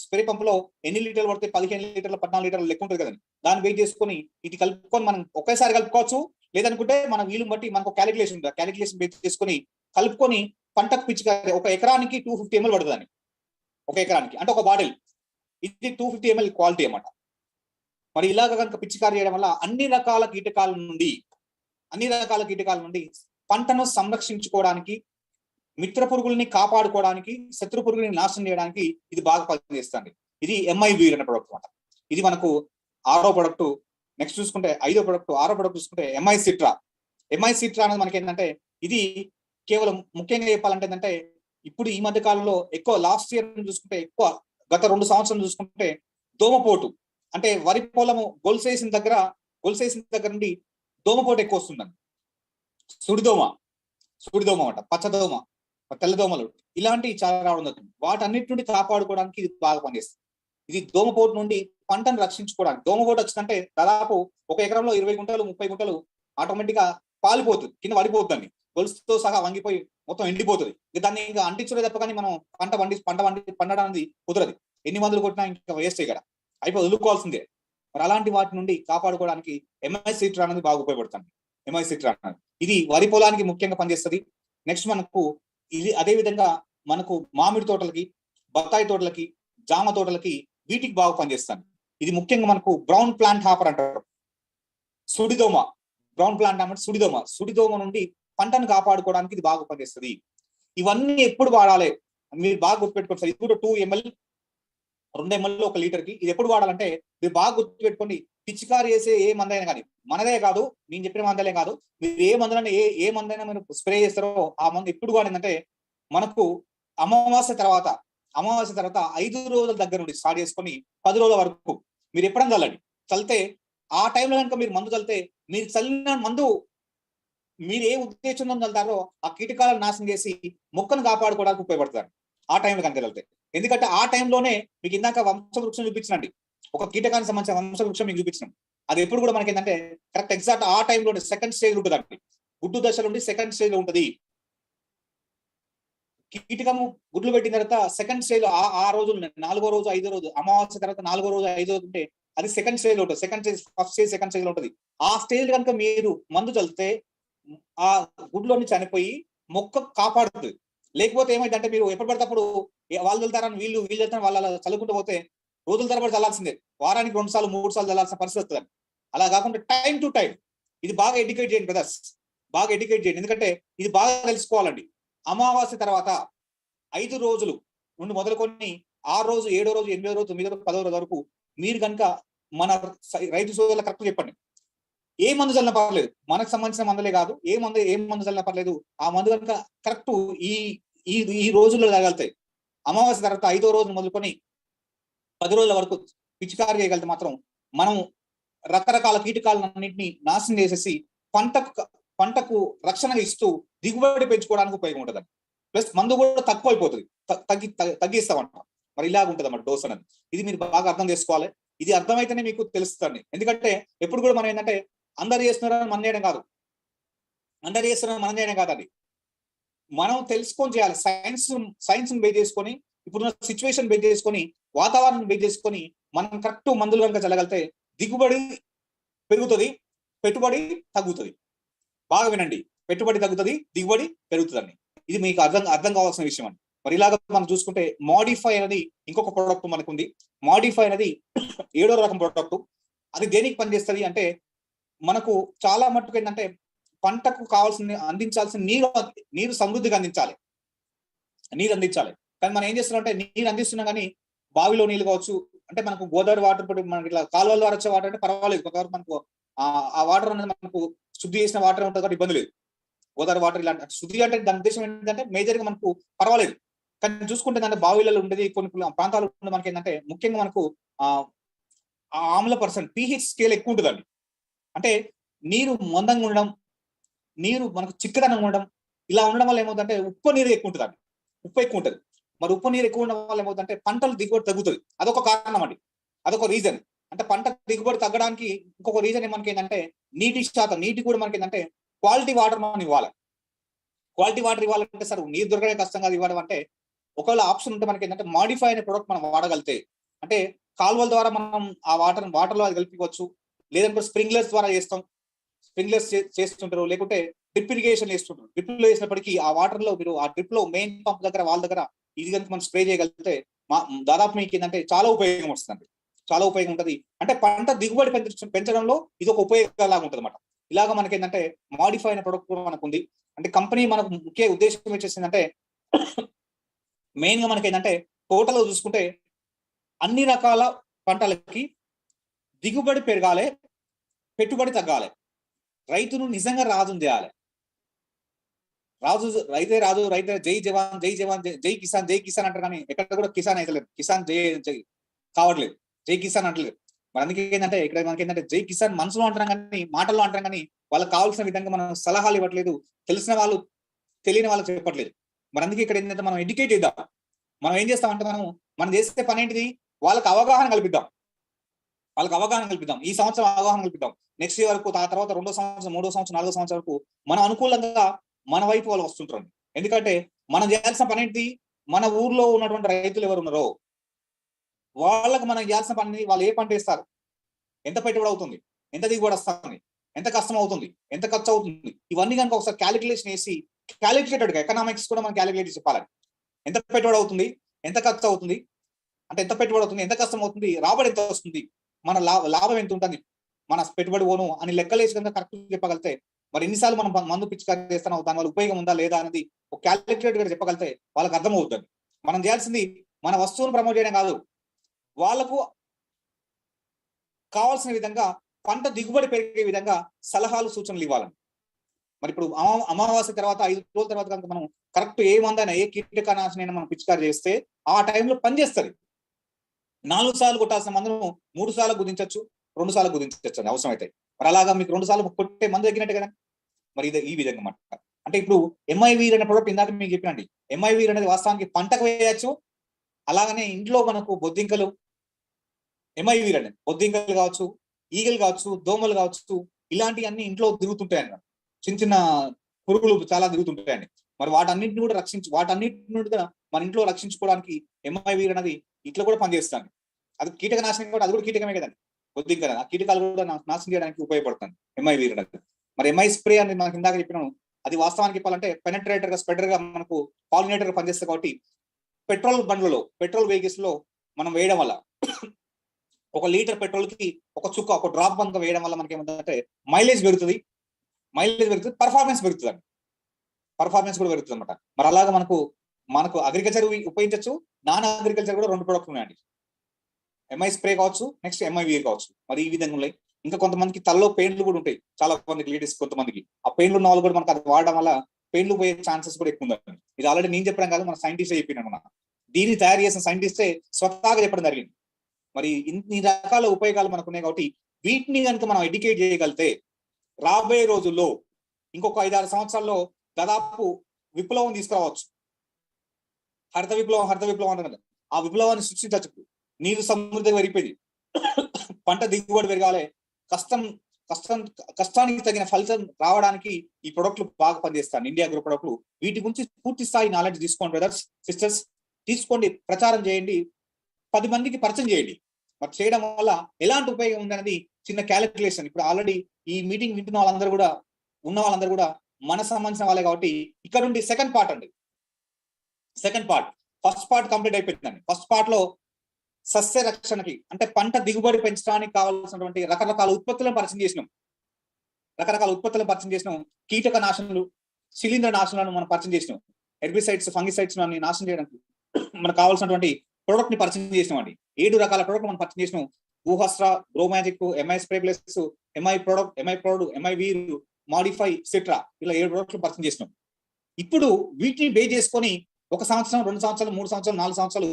స్ప్రే పంపులో ఎన్ని లీటర్లు పడితే 15 లీటర్లు 14 లీటర్లు లెక్క ఉంటుంది కదండి. దాన్ని బేస్ చేసుకొని ఇది కలుపుకొని మనం ఒకేసారి కలుపుకోవచ్చు, లేదనుకుంటే మన వీలు బట్టి మనకు క్యాలిక్యులేషన్ ఉంటుంది. క్యాలిక్యులేషన్ బేస్ చేసుకొని కలుపుకొని పంటకు పిచికారి 1 ఎకరానికి 250 ml పడుతుందని. 1 ఎకరానికి అంటే ఒక బాటిల్, ఇది 250 ml క్వాలిటీ అన్నమాట. మరి ఇలాగ కనుక పిచికారి చేయడం వల్ల అన్ని రకాల కీటకాల నుండి పంటను సంరక్షించుకోవడానికి, మిత్ర పురుగుల్ని కాపాడుకోవడానికి, శత్రు పురుగుల్ని నాశనం చేయడానికి ఇది బాగా పనిచేస్తుంది. ఇది ఎంఐవి అనే ప్రొడక్ట్ అన్నమాట. ఇది మనకు 6వ ప్రొడక్ట్. నెక్స్ట్ చూసుకుంటే 5వ ప్రొడక్ట్, 6వ ప్రొడక్ట్ చూసుకుంటే ఎంఐ సిట్రా అనేది మనకి ఏంటంటే ఇది కేవలం ముఖ్యంగా చెప్పాలంటే ఏంటంటే ఇప్పుడు ఈ మధ్య కాలంలో ఎక్కువ లాస్ట్ ఇయర్ చూసుకుంటే ఎక్కువ గత 2 సంవత్సరాలు చూసుకుంటే దోమపోటు, అంటే వరి పొలము గొలుసేసిన దగ్గర నుండి దోమపోటు ఎక్కువ వస్తుందండి. సుడిదోమ అంట, పచ్చదోమ, తెల్లదోమలు, ఇలాంటివి చాలా రావడం జరుగుతుంది. వాటన్నిటి నుండి కాపాడుకోవడానికి ఇది బాగా పనిచేస్తుంది. ఇది దోమపోటు నుండి పంటను రక్షించుకోవడానికి. దోమపోటు వచ్చిందంటే దాదాపు 1 ఎకరంలో 20 గుంటలు 30 గుంటలు ఆటోమేటిక్ గా పాలిపోతుంది, కింద పడిపోతుందండి, గొలుసుతో సహా వంగిపోయి మొత్తం ఎండిపోతుంది. దాన్ని ఇంకా అంటించుడే తప్ప కానీ మనం పండడానికి కుదరదు. ఎన్ని మందులు కొట్టినా ఇంకా వేస్ట్ ఇక్కడ అయిపోయి వదులుకోవాల్సిందే. మరి అలాంటి వాటి నుండి కాపాడుకోవడానికి ఎంఐ సిట్రా అనేది బాగా ఉపయోగపడుతుంది. ఎంఐ సిట్రా అనేది ఇది వరి పొలానికి ముఖ్యంగా పనిచేస్తుంది. నెక్స్ట్ మనకు ఇది అదే విధంగా మనకు మామిడి తోటలకి, బత్తాయి తోటలకి, జామ తోటలకి, వీటికి బాగా పనిచేస్తుంది. ఇది ముఖ్యంగా మనకు బ్రౌన్ ప్లాంట్ హాపర్ అంటారు. బ్రౌన్ ప్లాంట్ అంటే సుడిదోమ నుండి పంటను కాపాడుకోవడానికి ఇది బాగా పనిచేస్తుంది. ఇవన్నీ ఎప్పుడు వాడాలి మీరు బాగా గుర్తుపెట్టుకోండి సార్. ఇది కూడా 2 ml 2 ml 1 లీటర్కి. ఇది ఎప్పుడు వాడాలంటే మీరు బాగా గుర్తుపెట్టుకోండి, పిచికారి చేసే ఏ మందైనా కానీ, మనదే కాదు నేను చెప్పిన మందలే కాదు, మీరు ఏ మందులైనా ఏ మందైనా మీరు స్ప్రే చేస్తారో ఆ మందు ఎప్పుడు వాడిందంటే మనకు అమావాస్య తర్వాత 5 రోజుల దగ్గర నుండి స్టార్ట్ చేసుకొని 10 రోజుల వరకు మీరు ఎప్పుడైనా చల్లండి. చల్లితే ఆ టైంలో కనుక మీరు మందు చల్లితే మీరు చల్లిన మందు మీరు ఏ ఉద్దేశంతో చల్లుతారో ఆ కీటకాలను నాశనం చేసి మొక్కను కాపాడుకోవడానికి ఉపయోగపడతారు ఆ టైంలో కనుక చల్లితే. ఎందుకంటే ఆ టైంలోనే మీకు ఇందాక వంశవృక్షం చూపించినండి, ఒక కీటకానికి సంబంధించిన వంశవృక్షం మీకు చూపించినాం. అది ఎప్పుడు కూడా మనకి ఏంటంటే కరెక్ట్ ఎగ్జాక్ట్ ఆ టైంలోనే సెకండ్ స్టేజ్ ఉంటుంది అండి. గుడ్డు దశ నుండి సెకండ్ స్టేజ్ లో ఉంటుంది. కీటకము గుడ్లు పెట్టిన తర్వాత సెకండ్ స్టేజ్ ఆ రోజులు 4వ రోజు 5వ రోజు అమావాస్య తర్వాత 4వ రోజు 5వ రోజు ఉంటే అది సెకండ్ స్టేజ్ లో ఉంటుంది. Second stage, first stage, second stage లో ఉంటుంది. ఆ స్టేజ్ కనుక మీరు మందు చల్లితే ఆ గుడ్లోని చనిపోయి మొక్క కాపాడుతుంది. లేకపోతే ఏమైందంటే మీరు ఎప్పుడు పడినప్పుడు వాళ్ళు వెళ్తారని వీళ్ళు వెళ్తారని వాళ్ళు అలా చల్లుకుంటూ పోతే రోజుల తరబడి చల్లాల్సిందే. వారానికి 2 సార్లు 3 సార్లు చల్లాల్సిన పరిస్థితి వస్తుంది. అలా కాకుండా టైం టు టైం ఇది బాగా ఎడ్యుకేట్ చేయండి బ్రదర్స్, బాగా ఎడ్యుకేట్ చేయండి. ఎందుకంటే ఇది బాగా తెలుసుకోవాలండి. అమావాస్య తర్వాత 5 రోజులు నుండి మొదలుకొని 6 రోజు, 7వ రోజు, 8వ రోజు, 9వ రోజు, 10వ రోజు వరకు మీరు కనుక మన రైతు సోదరులకు కరెక్ట్ చెప్పండి. ఏ మందు చల్లిన పర్లేదు, మనకు సంబంధించిన మందులే కాదు, ఏ మందు చల్లిన పర్లేదు. ఆ మందు కనుక కరెక్ట్ ఈ ఈ ఈ రోజుల్లో తాగలుగుతాయి. అమావాస్య తర్వాత 5వ రోజు మొదలుకొని 10 రోజుల వరకు పిచికారి చేయగలిగితే మాత్రం మనం రకరకాల కీటకాలన్నింటినీ నాశనం చేసేసి పంటకు రక్షణగా ఇస్తూ దిగుబడి పెంచుకోవడానికి ఉపయోగం ఉంటుంది. ప్లస్ మందు కూడా తక్కువ అయిపోతుంది, తగ్గిస్తామంట. మరి ఇలాగ ఉంటుంది అన్నమాట డోస్ అనేది. ఇది మీరు బాగా అర్థం చేసుకోవాలి. ఇది అర్థమైతేనే మీకు తెలుస్తుంది. ఎందుకంటే ఎప్పుడు కూడా మనం ఏంటంటే అందరు చేస్తున్నారని మనం చేయడం కాదు, అందరు చేస్తున్నారని మనం చేయడం కాదండి. మనం తెలుసుకొని చేయాలి. సైన్స్ బేస్ చేసుకొని, ఇప్పుడున్న సిచ్యువేషన్ బేస్ చేసుకొని, వాతావరణం బేస్ చేసుకొని మనం కరెక్ట్ మందులు కనుక చల్లగలితే దిగుబడి పెరుగుతుంది, పెట్టుబడి తగ్గుతుంది. బాగా వినండి, పెట్టుబడి తగ్గుతుంది, దిగుబడి పెరుగుతుందండి. ఇది మీకు అర్థం కావాల్సిన విషయం అండి. మరి ఇలాగ మనం చూసుకుంటే మాడిఫై అనేది ఇంకొక ప్రోడక్ట్ మనకు ఉంది. మాడిఫై అనేది 7వ రకం ప్రోడక్ట్. అది దేనికి పనిచేస్తుంది అంటే మనకు చాలా మట్టుకు ఏంటంటే పంటకు కావాల్సిన అందించాల్సిన నీరు సమృద్ధిగా అందించాలి. కానీ మనం ఏం చేస్తున్నాం అంటే నీరు అందిస్తున్నాం కానీ బావిలో నీళ్ళు కావచ్చు, అంటే మనకు గోదావరి వాటర్ ఇప్పుడు మనకి ఇట్లా కాలువల ద్వారా వచ్చే వాటర్ అంటే పర్వాలేదు, కొంతవరకు మనకు ఆ వాటర్ అనేది మనకు శుద్ధి చేసిన వాటర్ ఉంటుంది కాబట్టి ఇబ్బంది లేదు. గోదావరి వాటర్ ఇలాంటి శుద్ధి అంటే దాని ఉద్దేశం ఏంటంటే మేజర్ గా మనకు పర్వాలేదు. కానీ చూసుకుంటే దాంట్లో బావిలలో ఉండేది కొన్ని ప్రాంతాలు మనకి ఏంటంటే ముఖ్యంగా మనకు ఆమ్ల పర్సెంట్ pH స్కేల్ ఎక్కువ ఉంటుందండి. అంటే నీరు మందంగా ఉండడం, నీరు మనకు చిక్కదనంగా ఉండడం, ఇలా ఉండడం వల్ల ఏమవుతుందంటే ఉప్పు నీరు ఎక్కువ ఉంటుందండి. ఉప్పు ఎక్కువ ఉంటుంది. మరి ఉప్పు నీరు ఎక్కువ ఉండడం వల్ల ఏమవుతుందంటే పంటలు దిగుబడి తగ్గుతుంది. అదొక కారణం అండి, అదొక రీజన్. అంటే పంట దిగుబడి తగ్గడానికి ఇంకొక రీజన్ మనకి ఏంటంటే నీటి శాతం, నీటి కూడా మనకి ఏంటంటే క్వాలిటీ వాటర్ మనం ఇవ్వాలి. క్వాలిటీ వాటర్ ఇవ్వాలంటే సార్ నీరు దొరకడే కష్టంగా ఇవ్వడం అంటే ఒకవేళ ఆప్షన్ ఉంటే మనకి ఏంటంటే మాడిఫై అనే ప్రొడక్ట్ మనం వాడగలితే, అంటే కాలువల ద్వారా మనం ఆ వాటర్లో అది కలిపివచ్చు, లేదంటే స్ప్రింక్లర్స్ ద్వారా చేస్తాం, స్ప్రింక్లర్స్ చేస్తుంటారు, లేకుంటే డ్రిప్ ఇరిగేషన్ చేస్తుంటారు. డ్రిప్ లో వేసినప్పటికీ ఆ వాటర్ లో మీరు ఆ డ్రిప్ లో మెయిన్ పంప్ దగ్గర వాళ్ళ దగ్గర ఇది కనుక మనం స్ప్రే చేయగలిగితే దాదాపు మీకు ఏంటంటే చాలా ఉపయోగం వస్తుంది, చాలా ఉపయోగం ఉంటుంది. అంటే పంట దిగుబడి పెంచడంలో ఇది ఒక ఉపయోగంలాగా ఉంటుంది అన్నమాట. ఇలాగా మనకి ఏంటంటే మాడిఫై అయిన ప్రొడక్ట్ కూడా మనకు ఉంది. అంటే కంపెనీ మనకు ముఖ్య ఉద్దేశం వచ్చేసిందంటే మెయిన్ గా మనకి ఏంటంటే టోటల్ గా చూసుకుంటే అన్ని రకాల పంటలకి దిగుబడి పెరగాలి, పెట్టుబడి తగ్గాలి, రైతును నిజంగా రాజును చేయాలి. రైతే జై జవాన్ జై జవాన్ జై కిసాన్ అంటారు కానీ ఎక్కడ కూడా కిసాన్ అయితే లేదు, కిసాన్ జై కావట్లేదు, జై కిసాన్ అంటలేదు. మరి అందుకే ఏంటంటే ఇక్కడ మనకి ఏంటంటే జై కిసాన్ మనసులో అంటాం కానీ మాటల్లో అంటాం కానీ వాళ్ళకి కావాల్సిన విధంగా మనం సలహాలు ఇవ్వట్లేదు, తెలిసిన వాళ్ళు తెలియని వాళ్ళకి చెప్పట్లేదు. మరి అందుకే ఇక్కడ ఏంటంటే మనం ఎడ్యుకేట్ చేద్దాం. మనం ఏం చేస్తామంటే మనం చేసే పని ఏంటిది, వాళ్ళకి అవగాహన కల్పిద్దాం. ఈ సంవత్సరం అవగాహన కల్పిద్దాం. నెక్స్ట్ ఇయర్ వరకు, ఆ తర్వాత 2వ సంవత్సరం, 3వ సంవత్సరం, 4వ సంవత్సరం వరకు మనం అనుకూలంగా మన వైపు వాళ్ళు వస్తుంటారు. ఎందుకంటే మనం చేయాల్సిన పని ఏంటి, మన ఊర్లో ఉన్నటువంటి రైతులు ఎవరు ఉన్నారో వాళ్ళకి మనం చేయాల్సిన పని, వాళ్ళు ఏ పంట వేస్తారు, ఎంత పెట్టుబడి అవుతుంది, ఎంత దిగుబడి వస్తుంది, ఎంత కష్టం అవుతుంది, ఎంత ఖర్చు అవుతుంది, ఇవన్నీ కనుక ఒకసారి క్యాలిక్యులేషన్ వేసి క్యాలిక్యులేటెడ్ గా ఎకనామిక్స్ కూడా మనం క్యాలిక్యులేట్ చెప్పాలి. ఎంత పెట్టుబడి అవుతుంది, ఎంత ఖర్చు అవుతుంది, అంటే ఎంత పెట్టుబడి అవుతుంది, ఎంత కష్టం అవుతుంది, రాబడి ఎంత వస్తుంది, మన లాభం ఎంత ఉంటుంది, మన పెట్టుబడి పోను అని లెక్కలేసి కనుక కరెక్ట్ చెప్పగలితే, మరి ఎన్నిసార్లు మనం మందు పిచికారి చేస్తున్నాం, దానివల్ల ఉపయోగం ఉందా లేదా అనేది ఒక క్యాలిక్యులేట్ గా చెప్పగలితే వాళ్ళకి అర్థమవుతుంది. మనం చేయాల్సింది మన వస్తువును ప్రమోట్ చేయడం కాదు, వాళ్ళకు కావాల్సిన విధంగా పంట దిగుబడి పెరిగే విధంగా సలహాలు సూచనలు ఇవ్వాలని. మరి ఇప్పుడు అమావాస్య తర్వాత 5 రోజుల తర్వాత కనుక మనం కరెక్ట్ ఏ మందైనా ఏ కీటకనాశనైనా మనం పిచికారి చేస్తే ఆ టైంలో పనిచేస్తుంది. 4 సార్లు కొట్టాల్సిన మందును 3 సార్లు గుదించవచ్చు, 2 సార్లు గుదించవచ్చు అని అవసరం అయితే. మరి అలాగా మీకు 2 సార్లు కొట్టే మందు తగ్గినట్టే కదా. మరి ఇది ఈ విధంగా మాట. అంటే ఇప్పుడు ఎంఐవీర్ అనే ప్రొడక్ట్ ఇందాక మీకు చెప్పినండి, ఎంఐవీర్ అనేది వాస్తవానికి పంటకు వేయచ్చు, అలాగనే ఇంట్లో మనకు బొద్దింకలు, ఎంఐవీర్ అనేది బొద్దింకలు కావచ్చు, ఈగలు కావచ్చు, దోమలు కావచ్చు, ఇలాంటివన్నీ ఇంట్లో తిరుగుతుంటాయి అన్నమాట. చిన్న చిన్న పురుగులు చాలా తిరుగుతుంటాయండి. మరి వాటన్నింటిని కూడా వాటన్నింటిని కూడా మన ఇంట్లో రక్షించుకోవడానికి ఎంఐ వీర్ అనేది ఇట్లా కూడా పనిచేస్తాను. అది కీటకనాశనం కూడా, అది కూడా కీటకమే కదండి, కొద్దిగా కదా, ఆ కీటకాలు కూడా నాశనం చేయడానికి ఉపయోగపడుతుంది ఎంఐ వీర్ అనేది. మరి ఎంఐ స్ప్రే అనేది మనకి ఇందాక చెప్పినాను, అది వాస్తవానికి చెప్పాలంటే పెనట్రేటర్ గా, స్ప్రెడర్ గా, మనకు పాలినేటర్ గా పనిచేస్తుంది. కాబట్టి పెట్రోల్ బండ్లలో, పెట్రోల్ వెహికల్స్ లో మనం వేయడం వల్ల 1 లీటర్ పెట్రోల్ కి ఒక చుక్క, ఒక డ్రాప్ బంక్ వేయడం వల్ల మనకి ఏమంటే మైలేజ్ పెరుగుతుంది, పర్ఫార్మెన్స్ పెరుగుతుంది, పర్ఫార్మెన్స్ కూడా పెరుగుతుంది అనమాట. మరి అలాగా మనకు అగ్రికల్చర్ ఉపయోగించవచ్చు, నాన్ అగ్రికల్చర్ కూడా 2 ప్రొడక్ట్లు ఉన్నాయండి. ఎంఐ స్ప్రే కావచ్చు, నెక్స్ట్ ఎంఐ వీర్ కావచ్చు. మరి ఈ విధంగా ఉన్నాయి. ఇంకా కొంతమందికి తలలో పెయిన్లు కూడా ఉంటాయి, చాలా మందికి లేడీస్, కొంతమందికి ఆ పెయిన్లు ఉన్న వాళ్ళు కూడా మనకు అది వాడడం వల్ల పెయిన్లు పోయే ఛాన్సెస్ కూడా ఎక్కువ ఉందండి. ఇది ఆల్రెడీ నేను చెప్పడం కాదు, మన సైంటిస్టే చెప్పినాను. దీన్ని తయారు చేసిన సైంటిస్టే స్వతహాగా చెప్పడం జరిగింది. మరి ఇన్ని రకాల ఉపయోగాలు మనకు ఉన్నాయి. కాబట్టి వీటిని కనుక మనం ఎడ్యుకేట్ చేయగలిగితే రాబోయే రోజుల్లో ఇంకొక 5-6 సంవత్సరాల్లో దాదాపు విప్లవం తీసుకురావచ్చు. హరిత విప్లవం అంటారు. ఆ విప్లవాన్ని సృష్టించచ్చు. నీరు సమృద్ధిగా పెరిగిపోయింది, పంట దిగుబడి పెరగాలి, కష్టానికి తగిన ఫలితం రావడానికి ఈ ప్రొడక్ట్లు బాగా పనిచేస్తాను, ఇండియా గ్రూప్ ప్రొడక్ట్లు. వీటి గురించి పూర్తి స్థాయి నాలెడ్జ్ తీసుకోండి బ్రదర్స్, సిస్టర్స్, తీసుకోండి, ప్రచారం చేయండి, 10 మందికి పరిచయం చేయండి. మరి చేయడం వల్ల ఎలాంటి ఉపయోగం ఉందనేది చిన్న క్యాలిక్యులేషన్. ఇప్పుడు ఆల్రెడీ ఈ మీటింగ్ వింటున్న వాళ్ళందరూ కూడా మన సంబంధించిన వాళ్ళే. కాబట్టి ఇక్కడ నుండి second part first part complete అయిపోయిందండి. ఫస్ట్ పార్ట్ లో సస్య రక్షణకి, అంటే పంట దిగుబడి పెంచడానికి కావాల్సినటువంటి రకరకాల ఉత్పత్తులను పరిచయం చేసినాం. కీటక నాశనలు, శిలీంద్ర నాశనాలను మనం పరిచయం చేసినాం. హెర్బిసైడ్స్, ఫంగిసైడ్స్ నాశనం చేయడానికి మనకు కావాల్సినటువంటి ప్రొడక్ట్ ని పరిచయం చేసినాం అండి. 7 రకాల ప్రొడక్ట్ మనం పరిచయం చేసినాం. భూహస్త్ర, బ్రోమాజిక్, MI spray plus, MI product, MI వీర్, మాడిఫై, ఎక్సెట్రా, ఇలా 7 ప్రొడక్ట్లు పరిచయం చేసినాం. ఇప్పుడు వీటిని బేస్ చేసుకొని 1 సంవత్సరం, 2 సంవత్సరాలు, 3 సంవత్సరాలు, 4 సంవత్సరాలు,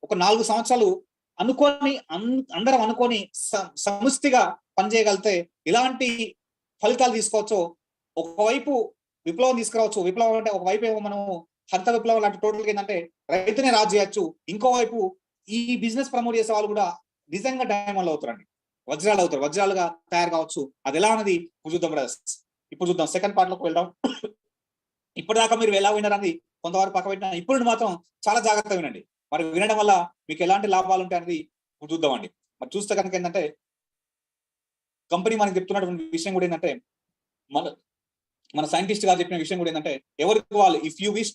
ఒక 4 సంవత్సరాలు అందరం అనుకొని సమిష్టిగా పనిచేయగలిగితే ఇలాంటి ఫలితాలు తీసుకోవచ్చు. ఒకవైపు విప్లవం తీసుకురావచ్చు. విప్లవం అంటే ఒకవైపు ఏమో మనం హరిత విప్లవం లాంటి టోటల్గా ఏంటంటే రైతునే రాజు చేయొచ్చు. ఇంకోవైపు ఈ బిజినెస్ ప్రమోట్ చేసే వాళ్ళు కూడా నిజంగా డైమండ్లు అవుతారండి, వజ్రాలుగా తయారు కావచ్చు. అది ఎలా అన్నది ఇప్పుడు చూద్దాం. సెకండ్ పార్ట్ లోకి వెళ్దాం. ఇప్పటిదాకా మీరు ఎలా విన్నారని కొంతవరకు పక్క పెట్టినా, ఇప్పుడు మాత్రం చాలా జాగ్రత్తగా వినండి. మరి వినడం వల్ల మీకు ఎలాంటి లాభాలు ఉంటాయి అనేది చూద్దామండి. మరి చూస్తే కనుక ఏంటంటే కంపెనీ మనకి చెప్తున్నటువంటి విషయం కూడా ఏంటంటే, మన సైంటిస్ట్ గారు చెప్పిన విషయం కూడా ఏంటంటే, ఎవరికి వాళ్ళు, if you wish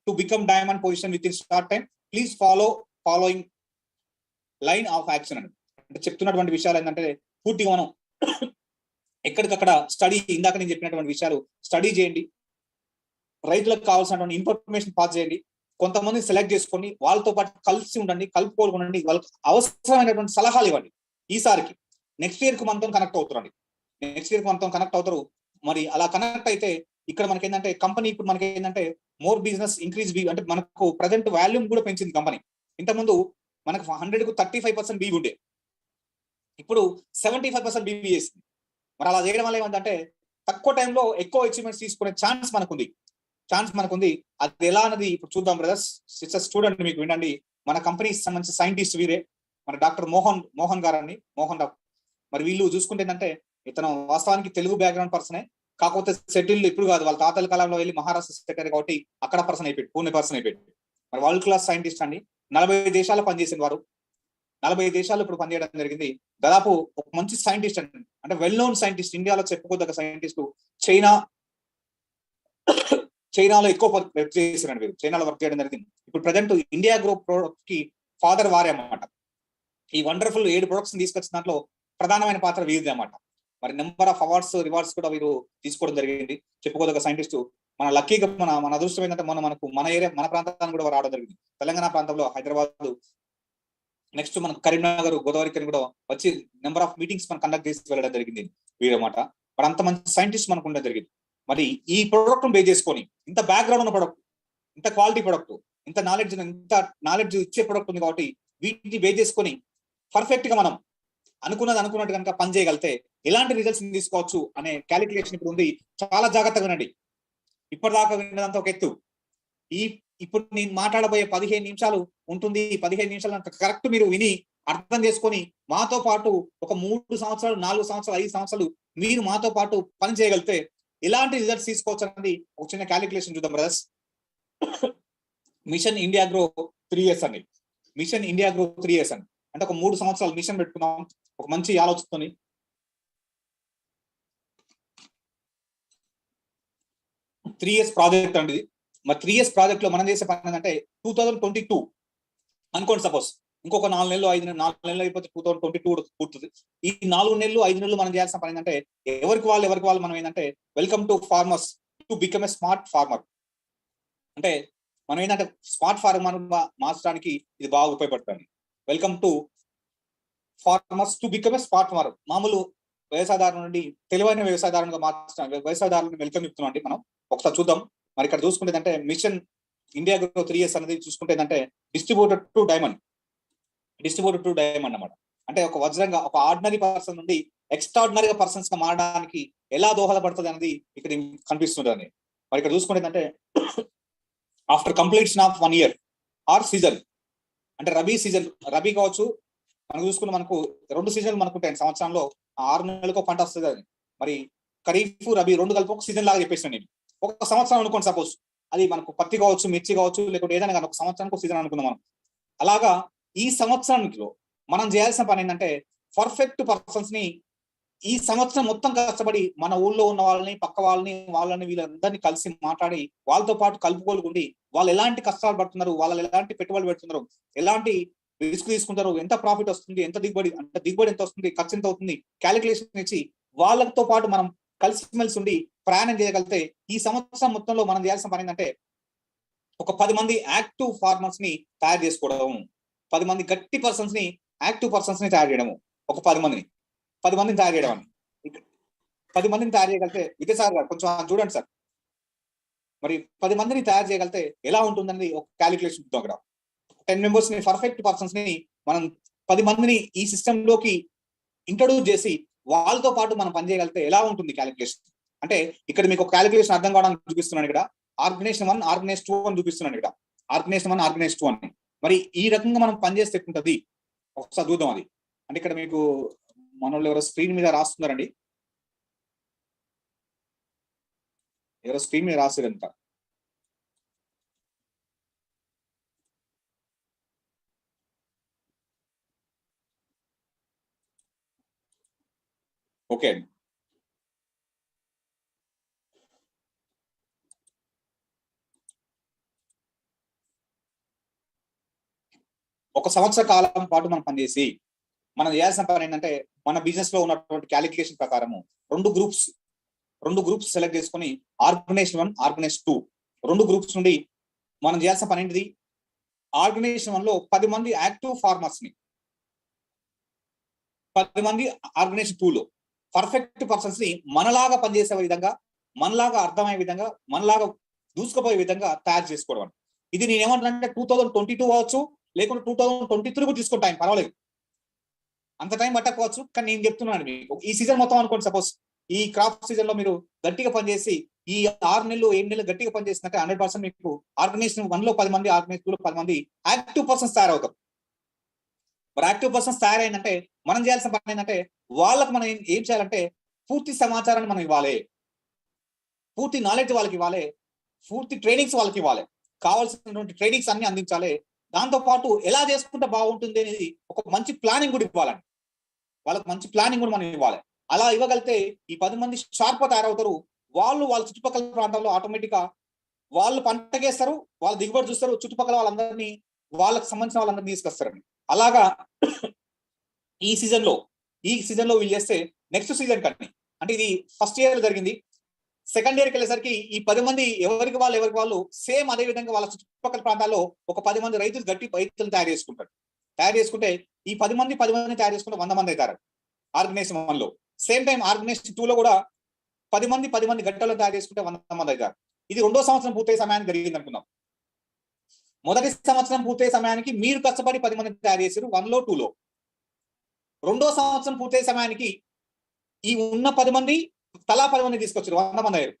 to become diamond position with in short time, please following line of action అని. అంటే చెప్తున్నటువంటి విషయాలు ఏంటంటే పూర్తిగా మనం ఎక్కడికక్కడ స్టడీ, ఇందాక నేను చెప్పినటువంటి విషయాలు స్టడీ చేయండి, రైతులకు కావాల్సినటువంటి ఇన్ఫర్మేషన్ పాస్ చేయండి, కొంతమంది సెలెక్ట్ చేసుకొని వాళ్ళతో పాటు కలిసి ఉండండి, కలుపుకోవాలండి, వాళ్ళకి అవసరమైనటువంటి సలహాలు ఇవ్వండి. ఈసారికి నెక్స్ట్ ఇయర్ కు మనతో కనెక్ట్ అవుతారు. మరి అలా కనెక్ట్ అయితే ఇక్కడ మనకి ఏంటంటే కంపెనీ ఇప్పుడు మనకి ఏంటంటే మోర్ బిజినెస్ ఇంక్రీజ్ బీ, అంటే మనకు ప్రజెంట్ వాల్యూమ్ కూడా పెంచింది కంపెనీ. ఇంతకుముందు మనకు 100కు 35% బీబీ ఉండే, ఇప్పుడు 75% బీబీ చేసింది. మరి అలా చేయడం వల్ల ఏమంటే తక్కువ టైంలో ఎక్కువ అచీవ్మెంట్స్ తీసుకునే ఛాన్స్ మనకుంది. అది ఎలా అన్నది ఇప్పుడు చూద్దాం బ్రదర్స్, సిస్టర్స్. చూడండి, మీకు వినండి. మన కంపెనీకి సంబంధించిన సైంటిస్ట్ వీరే, మన డాక్టర్ మోహన్ గారండి, మోహన్ డాక్టర్. మరి వీళ్ళు చూసుకుంటే ఏంటంటే ఇతను వాస్తవానికి తెలుగు బ్యాక్గ్రౌండ్ పర్సనే, కాకపోతే సెటిల్ ఇప్పుడు కాదు, వాళ్ళ తాతల కాలంలో వెళ్ళి మహారాష్ట్ర సెక్రటరీ కాబట్టి అక్కడ పర్సన్ అయిపోయి, పూణే పర్సన్ అయిపోయి. మరి వరల్డ్ క్లాస్ సైంటిస్ట్ అండి. 40 దేశాల్లో పనిచేసిన వారు, 40 దేశాల్లో ఇప్పుడు పనిచేయడం జరిగింది. దాదాపు ఒక మంచి సైంటిస్ట్ అండి, అంటే వెల్ నోన్ సైంటిస్ట్, ఇండియాలో చెప్పుకోదగ్గ సైంటిస్ట్. చైనాలో ఎక్కువ వర్క్ చేశారండి వీరు, చైనాలో వర్క్ చేయడం జరిగింది. ఇప్పుడు ప్రజెంట్ ఇండియా గ్రూప్ ప్రొడక్ట్ కి ఫాదర్ వారే అన్నమాట. ఈ వండర్ఫుల్ 7 ప్రొడక్ట్స్ తీసుకొచ్చిన దాంట్లో ప్రధానమైన పాత్ర వీరిది అన్నమాట. మరి నెంబర్ ఆఫ్ అవార్డ్స్, రివార్డ్స్ కూడా వీరు తీసుకోవడం జరిగింది. చెప్పుకోదగ్గ సైంటిస్ట్. మన లక్కీగా మన అదృష్టం ఏంటంటే మన ఏరియా, మన ప్రాంతాన్ని కూడా రావడం జరిగింది. తెలంగాణ ప్రాంతంలో హైదరాబాద్, నెక్స్ట్ మన కరీంనగర్, గోదావరికి కూడా వచ్చి నెంబర్ ఆఫ్ మీటింగ్స్ మనం కండక్ట్ చేసి వెళ్ళడం జరిగింది వీరన్నమాట. మరి అంత మంచి సైంటిస్ట్ మనకు ఉండడం జరిగింది. మరి ఈ ప్రొడక్ట్ బేస్ చేసుకొని, ఇంత బ్యాక్గ్రౌండ్ ఉన్న ప్రొడక్ట్, ఇంత క్వాలిటీ ప్రొడక్ట్, ఇంత నాలెడ్జ్ ఇచ్చే ప్రొడక్ట్ ఉంది. కాబట్టి వీటిని బేస్ చేసుకొని పర్ఫెక్ట్ గా మనం అనుకున్నట్టు కనుక పని చేయగలిగితే ఎలాంటి రిజల్ట్స్ తీసుకోవచ్చు అనే క్యాలిక్యులేషన్ ఇప్పుడు ఉంది. చాలా జాగ్రత్తగా వినండి. ఇప్పటిదాకా విన్నదంతా ఒక ఎత్తు. ఇప్పుడు నేను మాట్లాడబోయే 15 నిమిషాలు ఉంటుంది. 15 నిమిషాలు కరెక్ట్ మీరు విని అర్థం చేసుకొని మాతో పాటు ఒక 3 సంవత్సరాలు, 4 సంవత్సరాలు, 5 సంవత్సరాలు మీరు మాతో పాటు పని చేయగలిగితే ఎలాంటి రిజల్ట్స్ తీసుకోవచ్చు అనేది ఒక చిన్న క్యాలిక్యులేషన్ చూద్దాం brothers. Machine India grow 3 years అండి. మిషన్ ఇండియా గ్రో 3 years అండి. అంటే ఒక 3 సంవత్సరాలు మిషన్ పెట్టుకున్నాం ఒక మంచి ఆలోచనతోని. 3 years ప్రాజెక్ట్ అండి. మరి 3 years ప్రాజెక్ట్ లో మనం చేసే పని ఏంటంటే 2022 అనుకోండి. సపోజ్ ఇంకొక 4 నెలలు 4 నెలలు అయిపోతే 2022 పూర్తుంది. ఈ 4 నెలలు 5 నెలలు మనం చేయాల్సిన పని ఏంటంటే ఎవరికి వాళ్ళు మనం ఏంటంటే welcome to farmers to become a smart farmer. అంటే మనం ఏంటంటే స్మార్ట్ ఫార్మర్ మార్చడానికి ఇది బాగా ఉపయోగపడుతుంది. Welcome to farmers to become a smart farmer. మామూలు వ్యవసాయదారు నుండి తెలివైన వ్యవసాయదారునిగా మార్చడానికి వ్యవసాయదారులను వెల్కమ్ చెప్తున్నాం అండి. మనం ఒకసారి చూద్దాం. మరి ఇక్కడ చూసుకుంటే అంటే మిషన్ ఇండియా గ్రో 3 years అనేది చూసుకుంటే అంటే డిస్ట్రిబ్యూటెడ్ టు డైమండ్ అన్నమాట. అంటే ఒక వజ్రంగా ఒక ఆర్డినరీ పర్సన్ నుండి ఎక్స్ట్రాడినరీ పర్సన్స్ గా మారడానికి ఎలా దోహదపడుతుంది అనేది ఇక్కడ కనిపిస్తుంది. మరి ఇక్కడ చూసుకుంటే అంటే after completion of 1 year or season, అంటే రబీ కావచ్చు. మనం చూసుకుంటే మనకు 2 సీజన్లు మనకు ఉంటాయి సంవత్సరంలో. 6 నెలలకు పంట వస్తుంది. అది మరి ఖరీఫ్ రబీ 2 కలిపి ఒక సీజన్ లాగా చెప్పేసాను నేను. ఒక సంవత్సరం అనుకోండి. సపోజ్ అది మనకు పత్తి కావచ్చు, మిర్చి కావచ్చు, లేకుంటే ఏదైనా కానీ ఒక సంవత్సరానికి సీజన్ అనుకుందాం మనం. అలాగా ఈ సంవత్సరానికి మనం చేయాల్సిన పని ఏంటంటే పర్ఫెక్ట్ పర్సన్స్ ని ఈ సంవత్సరం మొత్తం కష్టపడి మన ఊళ్ళో ఉన్న వాళ్ళని, పక్క వాళ్ళని వీళ్ళందరినీ కలిసి మాట్లాడి వాళ్ళతో పాటు కలుపుకోలుకుండి వాళ్ళు ఎలాంటి కష్టాలు పడుతున్నారు, వాళ్ళు ఎలాంటి పెట్టుబడులు పెడుతున్నారు, ఎలాంటి రిస్క్ తీసుకుంటారు, ఎంత ప్రాఫిట్ వస్తుంది, ఎంత దిగుబడి ఎంత వస్తుంది, ఖర్చు ఎంత అవుతుంది, క్యాలిక్యులేషన్ ఇచ్చి వాళ్ళతో పాటు మనం కలిసిమెలిసి ఉండి ప్రయాణం చేయగలిగితే ఈ సంవత్సరం మొత్తంలో మనం చేయాల్సిన పని ఏంటంటే ఒక 10 మంది యాక్టివ్ ఫార్మర్స్ ని తయారు చేసుకోవడం, 10 మంది గట్టి పర్సన్స్ ని యాక్టివ్ పర్సన్స్ ని తయారు చేయడము, ఒక 10 మందిని తయారు చేయడం అని. 10 మందిని తయారు చేయగలిగితే విజయసాగర్ గారు కొంచెం చూడండి సార్. మరి 10 మందిని తయారు చేయగలిగితే ఎలా ఉంటుందని ఒక క్యాలిక్యులేషన్ చూద్దాం. అక్కడ 10 members ని పర్ఫెక్ట్ పర్సన్స్ ని మనం 10 మందిని ఈ సిస్టమ్ లోకి ఇంట్రొడ్యూస్ చేసి వాళ్ళతో పాటు మనం పనిచేయగలిగితే ఎలా ఉంటుంది క్యాలిక్యులేషన్. అంటే ఇక్కడ మీకు ఒక క్యాలిక్యులేషన్ అర్థం కావడానికి చూపిస్తున్నాను. ఇక్కడ ఆర్గనైజేషన్ 1 ఆర్గనైజేషన్ 2 అని చూపిస్తున్నాను. ఇక్కడ ఆర్గనైజేషన్ 1 ఆర్గనైజేషన్ 2 అని. మరి ఈ రకంగా మనం పనిచేస్తే ఉంటుంది ఒకసారి చూద్దాం అది. అంటే ఇక్కడ మీకు మనోళ్ళు ఎవరో స్క్రీన్ మీద రాస్తున్నారండి. ఎవరో స్క్రీన్ మీద రాస్తారంట. ఓకే అండి. ఒక సంవత్సర కాలం పాటు మనం పనిచేసి మనం చేయాల్సిన పని ఏంటంటే మన బిజినెస్ లో ఉన్నటువంటి క్యాలిక్యులేషన్ ప్రకారము 2 గ్రూప్స్ సెలెక్ట్ చేసుకుని ఆర్గనైజేషన్ 1 ఆర్గనైజేషన్ 2 2 గ్రూప్స్ నుండి మనం చేయాల్సిన పని ఏంటిది. ఆర్గనైజేషన్ 1 లో 10 మంది యాక్టివ్ ఫార్మర్స్ ని, 10 మంది ఆర్గనైజేషన్ 2 లో పర్ఫెక్ట్ పర్సన్స్ ని మనలాగా పనిచేసే విధంగా, మనలాగా అర్థమయ్యే విధంగా, మనలాగా దూసుకుపోయే విధంగా తయారు చేసుకోవడం. ఇది నేను ఏమంటానంటే 2022 అవచ్చు, లేకుంటే 2023 కూడా తీసుకుని టైం పర్వాలేదు, అంత టైం పట్టకపోవచ్చు. కానీ నేను చెప్తున్నాను మీకు ఈ సీజన్ మొత్తం అనుకోండి. సపోజ్ ఈ క్రాప్ సీజన్ లో మీరు గట్టిగా పనిచేసి ఈ 6 నెలలు 7 నెలలు గట్టిగా పనిచేసినాక 100% మీకు ఆర్గనైజేషన్ 1 లో 10 మంది, ఆర్గనైజేషన్ 2 లో 10 మంది యాక్టివ్ పర్సన్స్ తయారవుతారు. మరి యాక్టివ్ పర్సన్స్ తయారైందంటే మనం చేయాల్సిన పని ఏంటంటే వాళ్ళకి మనం ఏం చేయాలంటే పూర్తి సమాచారాన్ని మనం ఇవ్వాలి, పూర్తి నాలెడ్జ్ వాళ్ళకి ఇవ్వాలి, పూర్తి ట్రైనింగ్స్ వాళ్ళకి ఇవ్వాలి, కావాల్సినటువంటి ట్రైనింగ్స్ అన్ని అందించాలి. దాంతో పాటు ఎలా చేసుకుంటే బాగుంటుంది అనేది ఒక మంచి ప్లానింగ్ కూడా ఇవ్వాలండి. వాళ్ళకి మంచి ప్లానింగ్ కూడా మనం ఇవ్వాలి. అలా ఇవ్వగలిగితే ఈ 10 మంది షార్ప్ గా తయారవుతారు. వాళ్ళ చుట్టుపక్కల ప్రాంతాల్లో ఆటోమేటిక్ గా వాళ్ళు పంటకేస్తారు, వాళ్ళ దిగుబడి చూస్తారు, చుట్టుపక్కల వాళ్ళందరినీ వాళ్ళకి సంబంధించిన వాళ్ళందరినీ తీసుకొస్తారండి. అలాగా ఈ సీజన్ లో వీళ్ళు చేస్తే నెక్స్ట్ సీజన్ కానీ, అంటే ఇది ఫస్ట్ ఇయర్ జరిగింది, సెకండ్ ఇయర్కి వెళ్ళేసరికి ఈ 10 మంది ఎవరికి వాళ్ళు సేమ్ అదే విధంగా వాళ్ళ చుట్టుపక్కల ప్రాంతాల్లో ఒక 10 మంది రైతులను తయారు చేసుకుంటే ఈ 10 మంది తయారు చేసుకుంటే 100 మంది అవుతారు ఆర్గనైజేషన్ 1 లో. సేమ్ టైం ఆర్గనైజేషన్ 2 లో కూడా 10 మంది గట్టలను తయారు చేసుకుంటే 100 మంది అవుతారు. ఇది 2వ సంవత్సరం పూర్తయ్యే సమయానికి జరిగింది అనుకుందాం. మొదటి సంవత్సరం పూర్తయ్యే సమయానికి మీరు కష్టపడి 10 మంది తయారు చేశారు 1 లో 2 లో. 2వ సంవత్సరం పూర్తయ్యే సమయానికి ఈ ఉన్న 10 మంది తలా 10 మంది తీసుకొచ్చారు, 100 మంది అయ్యారు.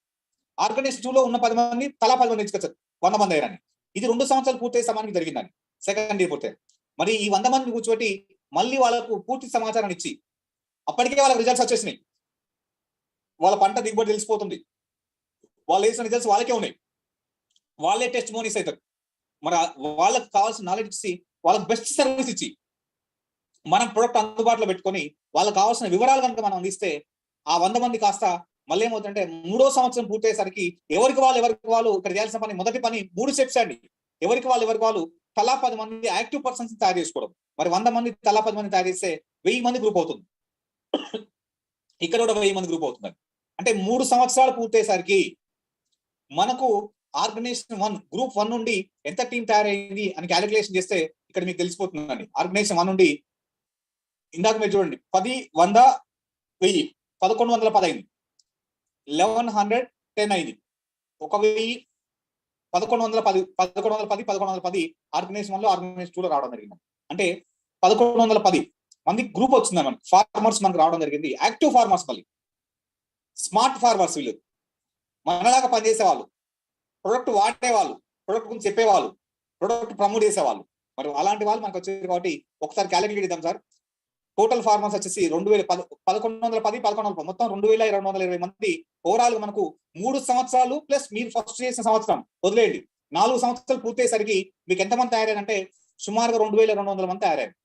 ఆర్గనైజేషన్ 2 లో ఉన్న 10 మంది తలా 10 మంది తీసుకొచ్చారు, 100 మంది అయ్యారని. ఇది 2 సంవత్సరాలు పూర్తయ్యే సమయానికి జరిగిందని, సెకండ్ ఇయర్ పూర్తయ్యారు. మరి ఈ 100 మందిని కూర్చోబెట్టి మళ్ళీ వాళ్ళకు పూర్తి సమాచారాన్ని ఇచ్చి అప్పటికే వాళ్ళకి రిజల్ట్స్ వచ్చేసినాయి, వాళ్ళ పంట దిగుబడి తెలిసిపోతుంది, వాళ్ళు వేసిన రిజల్ట్స్ వాళ్ళకే ఉన్నాయి. వాళ్ళే టెస్ట్ మోనీస్ అవుతారు. మరి వాళ్ళకి కావాల్సిన నాలెడ్జ్ ఇచ్చి వాళ్ళకి బెస్ట్ సర్వీస్ ఇచ్చి మనం ప్రొడక్ట్ అందుబాటులో పెట్టుకొని వాళ్ళకి కావాల్సిన వివరాలు కనుక మనం అందిస్తే ఆ 100 మంది కాస్త మళ్ళీ ఏమవుతుందంటే 3వ సంవత్సరం పూర్తయ్యేసరికి ఎవరికి వాళ్ళు ఇక్కడ చేయాల్సిన పని, మొదటి పని 3 స్టెప్స్ అండి. ఎవరికి వాళ్ళు తలా 10 మంది యాక్టివ్ పర్సన్స్ తయారు చేసుకోవడం. మరి 100 మంది తలా 10 మంది తయారు చేస్తే 1000 మంది గ్రూప్ అవుతుంది. ఇక్కడ కూడా 1000 మంది గ్రూప్ అవుతుంది. అంటే 3 సంవత్సరాలు పూర్తయ్యేసరికి మనకు ఆర్గనైజేషన్ 1 గ్రూప్ 1 నుండి ఎంత టీం తయారైంది అని క్యాలిక్యులేషన్ చేస్తే ఇక్కడ మీకు తెలిసిపోతుందండి. ఆర్గనైజేషన్ 1 నుండి ఇందాక మీరు చూడండి 10, 100, 1000, 1110 అయింది. 1110 అయింది. 1000, 1110 ఆర్గనైజేషన్ 1 లో ఆర్గనైజేషన్ 2 లో రావడం జరిగింది. అంటే 1110 మంది గ్రూప్ వచ్చింది మనకి. ఫార్మర్స్ మనకు రావడం జరిగింది. యాక్టివ్ ఫార్మర్స్, మళ్ళీ స్మార్ట్ ఫార్మర్స్, వీళ్ళు మనలాగా పనిచేసేవాళ్ళు, ప్రొడక్ట్ వాడేవాళ్ళు, ప్రొడక్ట్ గురించి చెప్పేవాళ్ళు, ప్రొడక్ట్ ప్రమోట్ చేసేవాళ్ళు. మరి అలాంటి వాళ్ళు మనకు వచ్చారు కాబట్టి ఒకసారి క్యాలిక్యులేట్ చేద్దాం సార్. టోటల్ ఫార్మర్స్ వచ్చేసి 1110 మొత్తం 2220 మంది ఓవరాల్ మనకు 3 సంవత్సరాలు ప్లస్ మీరు ఫస్ట్ చేసిన సంవత్సరం వదిలేయండి 4 సంవత్సరాలు పూర్తయ్యేసరికి మీకు ఎంతమంది తయారయ్యారంటే సుమారుగా 2200 మంది తయారయ్యారు.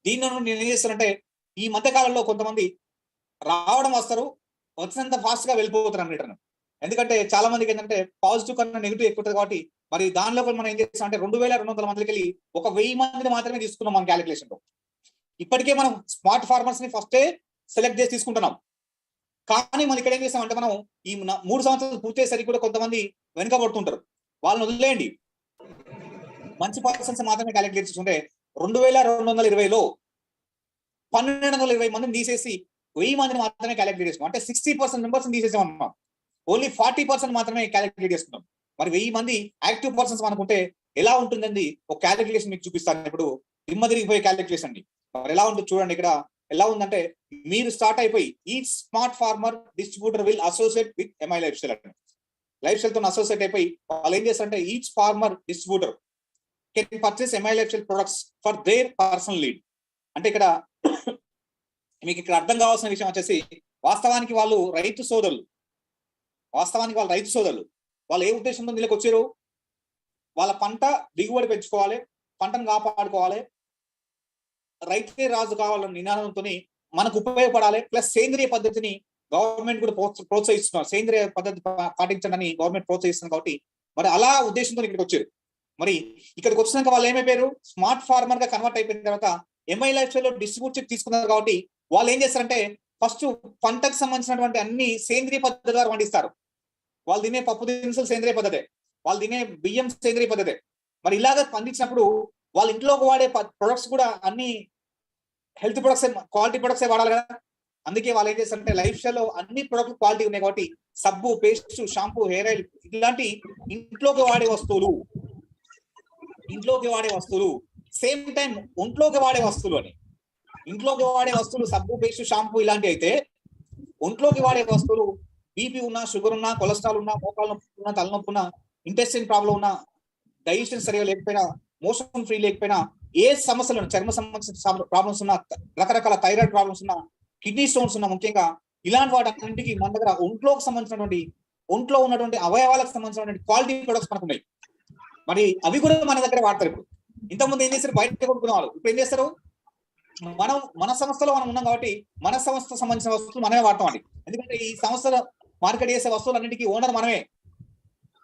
దీని నుండి నేను ఏం చేస్తానంటే ఈ మధ్య కాలంలో కొంతమంది రావడం వస్తారు, వచ్చినంత ఫాస్ట్ గా వెళ్ళిపోతారు అన్నట్టు. ఎందుకంటే చాలా మందికి ఏంటంటే పాజిటివ్ కన్నా నెగిటివ్ ఎక్కువ ఉంటుంది కాబట్టి మరి దానిలో మనం ఏం చేస్తాం అంటే 2200 మందికి వెళ్ళి ఒక 1000 మందిని మాత్రమే తీసుకున్నాం మన క్యాలిక్యులేషన్ లో. ఇప్పటికే మనం స్మార్ట్ ఫార్మర్స్ ని ఫస్టే సెలెక్ట్ చేసి తీసుకుంటున్నాం. కానీ మనం ఇక్కడ ఏం చేస్తాం అంటే మనం ఈ 3 సంవత్సరాలు పూర్తయ్యేసరికి కూడా కొంతమంది వెనుకబడుతుంటారు. వాళ్ళని వదిలేయండి, మంచి పర్సన్స్ మాత్రమే క్యాలిక్యులేట్ చేసుకుంటే 2220లో 1220 మందిని తీసేసి 1000 మందిని మాత్రమే క్యాలిక్యులేట్ చేసుకున్నాం. అంటే 60% మెంబర్స్ తీసేసాం అన్నాం. ఓన్లీ 40% మాత్రమే క్యాలిక్యులేట్ చేసుకున్నాం. మరి 1000 మంది యాక్టివ్ పర్సన్స్ అనుకుంటే ఎలా ఉంటుందండి? ఒక క్యాలిక్యులేషన్ మీకు చూపిస్తాను. ఇప్పుడు దిమ్మ తిరిగిపోయే క్యాలిక్యులేషన్ అండి. మరి ఎలా ఉంటుంది చూడండి. ఇక్కడ ఎలా ఉందంటే మీరు స్టార్ట్ అయిపోయి each smart farmer distributor will associate with MI lifestyle అంటే లైఫ్ స్టైల్ తో అసోసియేట్ అయిపోయి వాళ్ళు ఏం చేస్తారంటే each farmer distributor can purchase MI lifestyle products for their personal lead. అంటే ఇక్కడ మీకు ఇక్కడ అర్థం కావాల్సిన విషయం వచ్చేసి వాస్తవానికి వాళ్ళు రైతు సోదరులు. వాళ్ళు ఏ ఉద్దేశంతో దీనికి వచ్చారు? వాళ్ళ పంట దిగుబడి పెంచుకోవాలి, పంటను కాపాడుకోవాలి, రైతే రాజు కావాలన్న నినాదంతో మనకు ఉపయోగపడాలి. ప్లస్ సేంద్రియ పద్ధతిని గవర్నమెంట్ కూడా ప్రోత్సహిస్తున్నారు. సేంద్రియ పద్ధతి పాటించండి గవర్నమెంట్ ప్రోత్సహిస్తుంది కాబట్టి మరి అలా ఉద్దేశంతో ఇక్కడికి వచ్చారు. మరి ఇక్కడికి వచ్చినాక వాళ్ళు ఏమైపోయారు? స్మార్ట్ ఫార్మర్ గా కన్వర్ట్ అయిపోయిన తర్వాత ఎంఐ లైఫ్ స్టైల్ లో డిస్ట్రిబ్యూట్ తీసుకున్నారు కాబట్టి వాళ్ళు ఏం చేస్తారంటే ఫస్ట్ పంటకు సంబంధించినటువంటి అన్ని సేంద్రియ పద్ధతి ద్వారా పండిస్తారు. వాళ్ళు తినే పప్పు దినుసులు సేంద్రియ పద్ధతే, వాళ్ళు తినే బియ్యం సేంద్రియ పద్ధతే. మరి ఇలాగ పండించినప్పుడు వాళ్ళ ఇంట్లోకి వాడే ప్రొడక్ట్స్ కూడా అన్ని హెల్త్ ప్రొడక్ట్స్, క్వాలిటీ ప్రొడక్ట్స్ వాడాలి కదా. అందుకే వాళ్ళు ఏం చేస్తారంటే లైఫ్ స్టైల్ లో అన్ని ప్రొడక్ట్ క్వాలిటీ ఉన్నాయి కాబట్టి సబ్బు, పేస్ట్, షాంపూ, హెయిర్ ఆయిల్ ఇలాంటి ఇంట్లోకి వాడే వస్తువులు సేమ్ టైం ఒంట్లోకి వాడే వస్తువులు అని. ఇంట్లోకి వాడే వస్తువులు సబ్బు, పేస్ట్, షాంపూ ఇలాంటివి అయితే ఒంట్లోకి వాడే వస్తువులు బీపీ ఉన్నా, షుగర్ ఉన్నా, కొలెస్ట్రాల్ ఉన్నా, మోకాళ్ళ నొప్పి ఉన్నా, తలనొప్పి ఉన్నా, ఇంటెస్టైన్ ప్రాబ్లం ఉన్నా, డైజెషన్ సరిగా లేకపోయినా, మోషన్ ఫ్రీ లేకపోయినా, ఏ సమస్యలు చర్మ సంబంధించిన ప్రాబ్లమ్స్ ఉన్నా, రకరకాల థైరాయిడ్ ప్రాబ్లమ్స్ ఉన్నా, కిడ్నీ స్టోన్స్ ఉన్నా, ముఖ్యంగా ఇలాంటి వాటికి మన దగ్గర ఒంట్లోకి సంబంధించినటువంటి ఒంట్లో ఉన్నటువంటి అవయవాలకు సంబంధించినటువంటి క్వాలిటీ ప్రొడక్ట్స్ మనకు ఉన్నాయి. మరి అవి కూడా మన దగ్గర వాడతారు. ఇప్పుడు ఇంతకుముందు ఏం చేస్తారు? బయట కొనుక్కునే వాళ్ళు. ఇప్పుడు ఏం చేస్తారు? మన సంస్థలో మనం ఉన్నాం కాబట్టి మన సంస్థ సంబంధించిన వస్తువులు మనమే వాడతాం అండి. ఎందుకంటే ఈ సంస్థలో మార్కెట్ చేసే వస్తువులన్నింటికి ఓనర్ మనమే,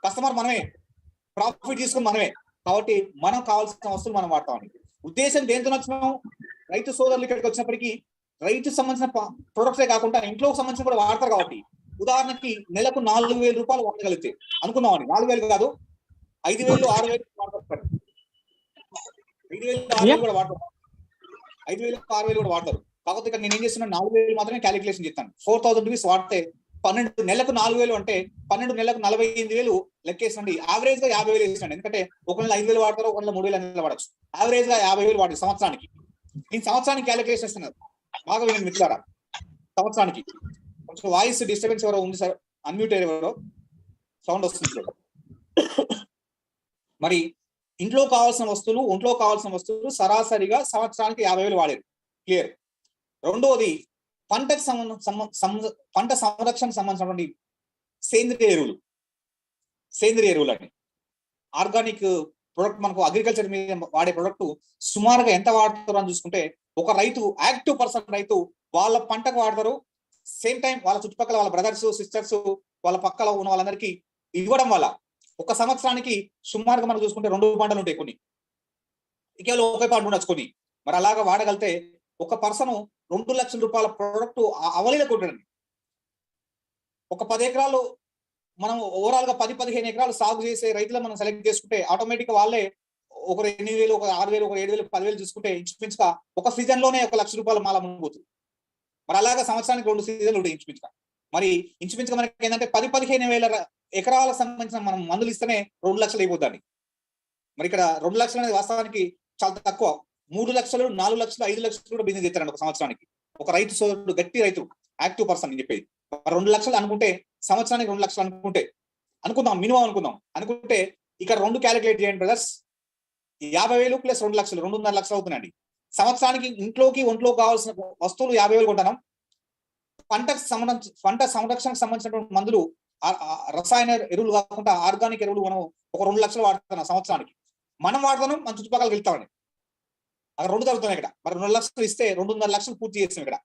కస్టమర్ మనమే, ప్రాఫిట్ తీసుకుని మనమే. కాబట్టి మనం కావాల్సిన వస్తువులు మనం వాడతామండి. ఉద్దేశం దేంతో వచ్చినాం? రైతు సోదరులు ఇక్కడికి వచ్చినప్పటికీ రైతు సంబంధించిన ప్రొడక్ట్సే కాకుండా ఇంట్లోకి సంబంధించిన కూడా వాడతారు. కాబట్టి ఉదాహరణకి నెలకు 4000 రూపాయలు వాడగలిగితే అనుకుందామండి, 4000 కాదు 5000, 6000 వాడతారు. 5000, 6000 కూడా వాడతారు. 5000, 6000 కూడా వాడతారు. కాకపోతే ఇక్కడ నేను ఏం చేస్తున్నా 4000 మాత్రమే క్యాలిక్యులేషన్ చేస్తాను. 4000 రూపీస్ వాడితే 12 నెలకు 4000 అంటే 12 నెలకు 48000 లెక్కేసండి. యావరేజ్ గా 50000 వేసండి. ఎందుకంటే ఒక నెల 5000 వాడతారు, ఒక నెల 3000 వాడచ్చు. యావరేజ్ గా 50000 వాడి సంవత్సరానికి. నేను సంవత్సరానికి క్యాలిక్యులేషన్ ఇస్తున్నాను. బాగా వినండి మిత్రులారా. సంవత్సరానికి కొంచెం వాయిస్ డిస్టర్బెన్స్ ఎవరో ఉంది సార్, అన్మ్యూట్ ఎవరో సౌండ్ వస్తుంది. మరి ఇంట్లో కావాల్సిన వస్తువులు, ఒంట్లో కావాల్సిన వస్తువులు సరాసరిగా సంవత్సరానికి 50000 వాడారు. క్లియర్. రెండోది పంట సంరక్షణకు సంబంధించినటువంటి సేంద్రియ ఎరువులు. సేంద్రియ ఎరువులు అని. ఆర్గానిక్ ప్రొడక్ట్ మనకు అగ్రికల్చర్ మీద వాడే ప్రొడక్ట్ సుమారుగా ఎంత వాడతారు అని చూసుకుంటే, ఒక రైతు యాక్టివ్ పర్సన్ రైతు వాళ్ళ పంటకు వాడతారు, సేమ్ టైం వాళ్ళ చుట్టుపక్కల వాళ్ళ బ్రదర్స్ సిస్టర్స్ వాళ్ళ పక్కల ఉన్న వాళ్ళందరికీ ఇవ్వడం వల్ల ఒక సంవత్సరానికి సుమారుగా మనం చూసుకుంటే 2 పంటలు ఉంటాయి కొన్ని, కేవలం ఒకే పంట ఉండొచ్చు కొన్ని. మరి అలాగా వాడగలితే ఒక పర్సన్ 2 లక్షల రూపాయల ప్రొడక్ట్ అవలీలో కొట్టండి. ఒక 10 ఎకరాలు మనం ఓవరాల్ గా 10-15 ఎకరాలు సాగు చేసే రైతులను మనం సెలెక్ట్ చేసుకుంటే ఆటోమేటిక్ గా వాళ్ళే ఒక 8,000, ఒక 6,000, ఒక 7,000, 10,000 చూసుకుంటే ఇంచుమించుగా ఒక సీజన్ లోనే 1 లక్ష రూపాయల మాల అమ్ముకోవచ్చు. మరి అలాగా సంవత్సరానికి 2 సీజన్లు ఉంటాయి ఇంచుమించుగా. మరి ఇంచుమించుగా మనకి ఏంటంటే 10-15 వేల ఎకరాలకు సంబంధించిన మనం మందులు ఇస్తేనే 2 లక్షలు అయిపోద్దండి. మరి ఇక్కడ 2 లక్షలు అనేది వాస్తవానికి చాలా తక్కువ. 3 లక్షలు, 4 లక్షలు, 5 లక్షలు కూడా బిజినెస్ చేస్తారండి ఒక సంవత్సరానికి. ఒక రైతు సోదరుడు, గట్టి రైతు, యాక్టివ్ పర్సన్ అని చెప్పేది. 2 లక్షలు అనుకుంటే సంవత్సరానికి 2 లక్షలు అనుకుందాం మినిమం అనుకుంటే ఇక్కడ 2 క్యాలిక్యులేట్ చేయండి బ్రదర్స్. 50,000 ప్లస్ 2 లక్షలు 2.5 లక్షలు అవుతున్నాయండి. సంవత్సరానికి ఒంట్లో కావాల్సిన వస్తువులు 50,000 కొంటున్నాం. పంట సంరక్షణకు సంబంధించినటువంటి మందులు, రసాయన ఎరువులు కాకుండా ఆర్గానిక్ ఎరువులు మనం ఒక 2 లక్షలు వాడుతున్నాం సంవత్సరానికి. మనం వాడుతున్నాం, మన చుట్టుపక్కల వెళ్తామండి. అక్కడ 2 జరుగుతున్నాయి ఇక్కడ. మరి 2 లక్షలు ఇస్తే 2.5 లక్షలు పూర్తి చేస్తాం. ఇక్కడ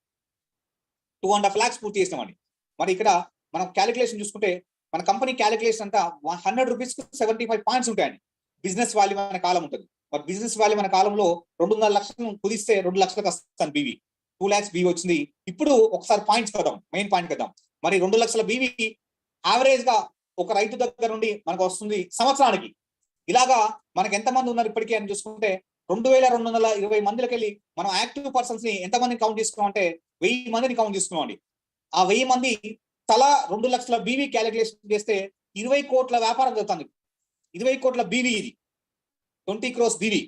2.5 lakhs పూర్తి చేస్తామండి. మరి ఇక్కడ మనం క్యాలిక్యులేషన్ చూసుకుంటే మన కంపెనీ క్యాలిక్యులేషన్ అంతా 100 రూపీస్ 75 పాయింట్స్ ఉంటాయండి. బిజినెస్ వాల్యూ మన కాలం ఉంటుంది. మరి బిజినెస్ వాల్యూ మన కాలంలో 2.5 లక్షలు కుదిస్తే 2 లక్షలకు వస్తాను బీవీ. 2 lakhs బీవీ వచ్చింది. ఇప్పుడు ఒకసారి పాయింట్స్ కదాం, మెయిన్ పాయింట్ కదాం. మరి 2 లక్షల బీవీ యావరేజ్ గా ఒక రైతు దగ్గర నుండి మనకు వస్తుంది సంవత్సరానికి. ఇలాగా మనకి ఎంతమంది ఉన్నారు ఇప్పటికీ అని చూసుకుంటే 2,220 మందికి వెళ్ళి మనం యాక్టివ్ పర్సన్స్ ని ఎంతమందిని కౌంట్ చేసుకున్నాం అంటే 1000 మందిని కౌంట్ చేసుకున్నాం అండి. ఆ 1000 మంది తలా 2 లక్షల బీవీ క్యాలిక్యులేషన్ చేస్తే 20 కోట్ల వ్యాపారం జరుగుతుంది. 20 కోట్ల బీవీ ఇది 20 crores బీవీ.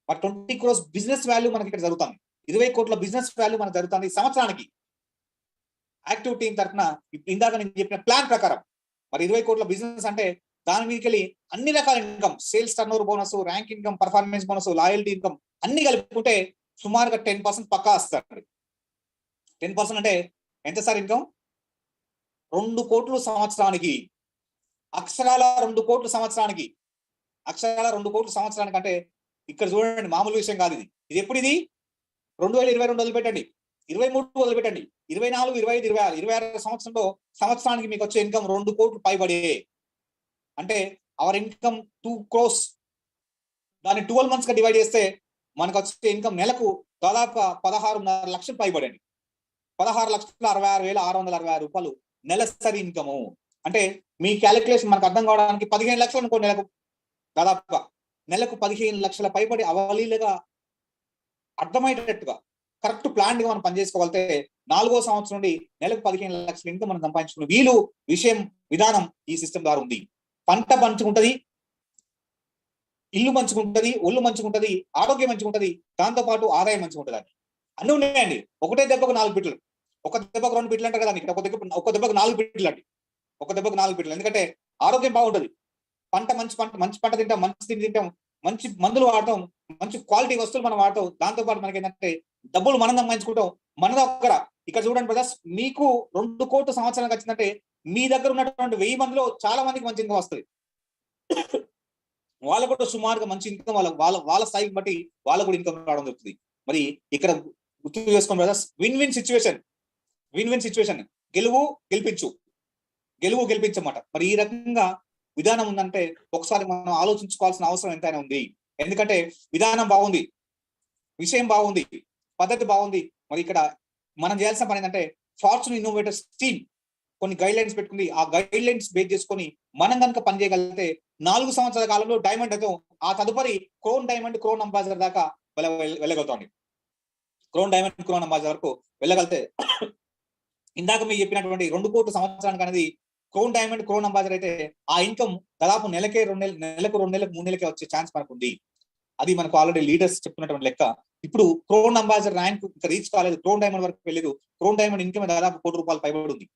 మరి 20 crores బిజినెస్ వాల్యూ మనకి ఇక్కడ జరుగుతుంది. 20 కోట్ల బిజినెస్ వాల్యూ మనకు జరుగుతుంది సంవత్సరానికి. యాక్టివ్ టీం తరఫున ఇందాక నేను చెప్పిన ప్లాన్ ప్రకారం మరి 20 కోట్ల బిజినెస్ అంటే దాని మీదకి వెళ్ళి అన్ని రకాల income, sales turnover bonus, rank income, performance bonus, loyalty income అన్ని కలుపుకుంటే సుమారుగా 10% పక్కా వస్తుంది. 10% అంటే ఎంత సార్ ఇన్కమ్? 2 కోట్లు సంవత్సరానికి. అక్షరాల 2 కోట్లు సంవత్సరానికి. అక్షరాల 2 కోట్లు సంవత్సరానికి అంటే ఇక్కడ చూడండి, మామూలు విషయం కాదు ఇది. ఇది ఎప్పుడు? ఇది 2022 వదిలిపెట్టండి, 23 వదిలిపెట్టండి, 24, 25, 26, 26 సంవత్సరంలో సంవత్సరానికి మీకు వచ్చే ఇన్కమ్ 2 కోట్లు పైబడే. అంటే అవర్ ఇన్కమ్ 2 crores. దాన్ని 12 months గా డివైడ్ చేస్తే మనకు వచ్చే ఇన్కమ్ నెలకు దాదాపు 16.5 లక్షలు పైబడండి. 16,66,666 రూపాయలు నెలసరి ఇన్కము. అంటే మీ క్యాలిక్యులేషన్ మనకు అర్థం కావడానికి 15 లక్షలు అనుకో నెలకు. దాదాపుగా నెలకు 15 లక్షల పైబడి అవలీలుగా అర్థమయ్యేటట్టుగా కరెక్ట్ ప్లాన్ గా మనం పనిచేసుకోగలితే 4వ సంవత్సరం నుండి నెలకు 15 లక్షల ఇన్కమ్ మనం సంపాదించుకున్న వీలు విధానం ఈ సిస్టమ్ ద్వారా ఉంది. పంట మంచుకుంటది, ఇల్లు మంచుకుంటది, ఒళ్ళు మంచుకుంటది, ఆరోగ్యం మంచుకుంటది, దాంతో పాటు ఆదాయం మంచుకుంటది. అన్ని ఉన్నాయండి. ఒకటే దెబ్బకు 4 బిట్లు, ఒక దెబ్బకు 2 బిట్లు అంటారు కదా. ఇక్కడ ఒక దెబ్బకు 4 బిట్లు అండి. ఒక దెబ్బకు 4 బిట్లు. ఎందుకంటే ఆరోగ్యం బాగుంటది, మంచి పంట తింటాం, మంచి తిండి తింటాం, మంచి మందులు వాడతాం, మంచి క్వాలిటీ వస్తువులు మనం వాడతాం. దాంతో పాటు మనకి ఏంటంటే డబ్బులు మనం సంపాదించుకుంటాం. మన దగ్గర ఇక్కడ చూడండి బ్రదర్స్, మీకు 2 కోట్ల సంవత్సరానికి వచ్చిందంటే మీ దగ్గర ఉన్నటువంటి 1000 మందిలో చాలా మందికి మంచి ఇన్కమ్ వస్తుంది. వాళ్ళకు కూడా సుమారుగా మంచి ఇన్కమ్ వాళ్ళ స్థాయికి బట్టి వాళ్ళకు కూడా ఇన్కమ్ రావడం జరుగుతుంది. మరి ఇక్కడ గుర్తు చేసుకోండి బ్రదర్స్, విన్ విన్ సిచ్యువేషన్. గెలువు గెలిపించమాట. మరి ఈ రకంగా విధానం ఉందంటే ఒకసారి మనం ఆలోచించుకోవాల్సిన అవసరం ఎంతైనా ఉంది. ఎందుకంటే విధానం బాగుంది, విషయం బాగుంది, పద్ధతి బాగుంది. మరి ఇక్కడ మనం చేయాల్సిన పని ఏంటంటే ఫార్చ్యూన్ ఇన్నోవేటర్స్ టీమ్ కొన్ని గైడ్ లైన్స్ పెట్టుకుంది. ఆ గైడ్ లైన్స్ బేస్ చేసుకొని మనం కనుక పనిచేయగలిగితే 4 సంవత్సరాల కాలంలో డైమండ్ అయితే ఆ తదుపరి క్రోన్ డైమండ్, క్రోన్ అంబాసిడర్ దాకా వెళ్ళగలుగుతాండి. క్రోన్ డైమండ్, క్రోన్ అంబాసిడర్ వరకు వెళ్ళగలితే ఇందాక మీకు చెప్పినటువంటి 2 కోట్ల సంవత్సరానికి అనేది క్రోన్ డైమండ్, క్రోన్ అంబాసిడర్ అయితే ఆ ఇన్కమ్ దాదాపు నెలకు 2 నెలలకు 3 నెలలకే వచ్చే ఛాన్స్ మనకు ఉంది. అది మనకు ఆల్రెడీ లీడర్స్ చెప్తున్నటువంటి లెక్క. ఇప్పుడు క్రోన్ అంబాసిడర్ ర్యాంక్ ఇంకా రీచ్ కాలేదు, క్రోన్ డైమండ్ వరకు వెళ్ళలేదు. క్రోన్ డైమండ్ ఇన్కమ్ దాదాపు 1 కోటి రూపాయలు పైబడి ఉంది.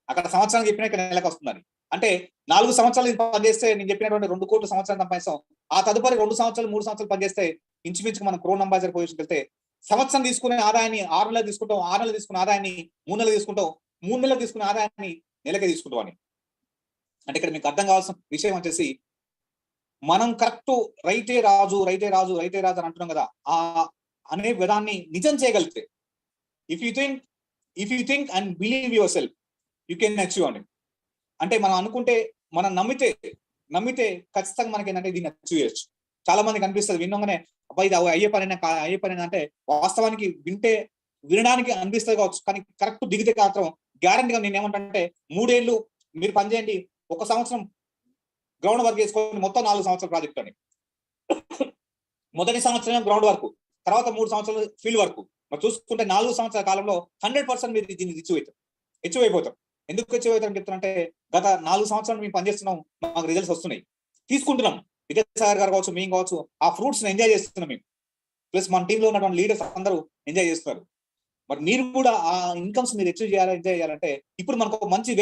అక్కడ సంవత్సరానికి చెప్పిన ఇక్కడ నెలకు వస్తుందని అంటే 4 సంవత్సరాలు పనిచేస్తే నేను చెప్పినటువంటి 2 కోట్ల సంవత్సరాలు సంపాదిస్తాం. ఆ తదుపరి 2 సంవత్సరాలు 3 సంవత్సరాలు పనిచేస్తే ఇంచుమించుకు మనం క్రోన్ అంబాసిడర్ పొజిషన్కి వెళ్తే సంవత్సరం తీసుకునే ఆదాయాన్ని 6 నెలలు తీసుకుంటాం, 6 నెలలు తీసుకునే ఆదాయాన్ని 3 నెలలు తీసుకుంటాం, 3 నెలలు తీసుకునే ఆదాయాన్ని నెలకే తీసుకుంటాం అని. అంటే ఇక్కడ మీకు అర్థం కావాల్సిన విషయం వచ్చేసి, మనం కరెక్ట్ రైతే రాజు రైతే రాజు రైతే రాజు అని అంటున్నాం కదా, ఆ అనే విధాన్ని నిజం చేయగలిగితే, if you think and believe your self you can achieve అండి. అంటే మనం అనుకుంటే, మనం నమ్మితే ఖచ్చితంగా మనకి ఏంటంటే దీన్ని అచీవ్ చేయొచ్చు. చాలా మందికి అనిపిస్తుంది వినగానే, అబ్బాయి ఇది అయ్యే పని అంటే, వాస్తవానికి వినడానికి అనిపిస్తుంది కావచ్చు, కానీ కరెక్ట్ దిగితే మాత్రం గ్యారంటీగా నేను ఏమంటే 3 ఏళ్ళు మీరు పనిచేయండి, 1 సంవత్సరం గ్రౌండ్ వర్క్ చేసుకొని మొత్తం 4 సంవత్సరాల ప్రాజెక్ట్ అండి. మొదటి సంవత్సరం గ్రౌండ్ వర్క్, తర్వాత 3 సంవత్సరాలు ఫీల్డ్ వర్క్. మరి చూసుకుంటే 4 సంవత్సరాల కాలంలో 100% మీరు దీన్ని అచీవ్ అయిపోతాం. ఎందుకు అచీవ్ అవుతారని చెప్తున్నా, గత 4 సంవత్సరాలు మేము పనిచేస్తున్నాం, మాకు రిజల్ట్స్ వస్తున్నాయి, తీసుకుంటున్నాం. విజయసాగర్ గారు కావచ్చు, మేము కావచ్చు, ఆ ఫ్రూట్స్ ఎంజాయ్ చేస్తున్నాం మేము. ప్లస్ మన టీంలో ఉన్నటువంటి లీడర్స్ అందరూ ఎంజాయ్ చేస్తున్నారు. మరి మీరు కూడా ఆ ఇన్కమ్స్ మీరు ఎంజాయ్ చేయాలంటే, ఇప్పుడు మనకు ఒక మంచి వెబ్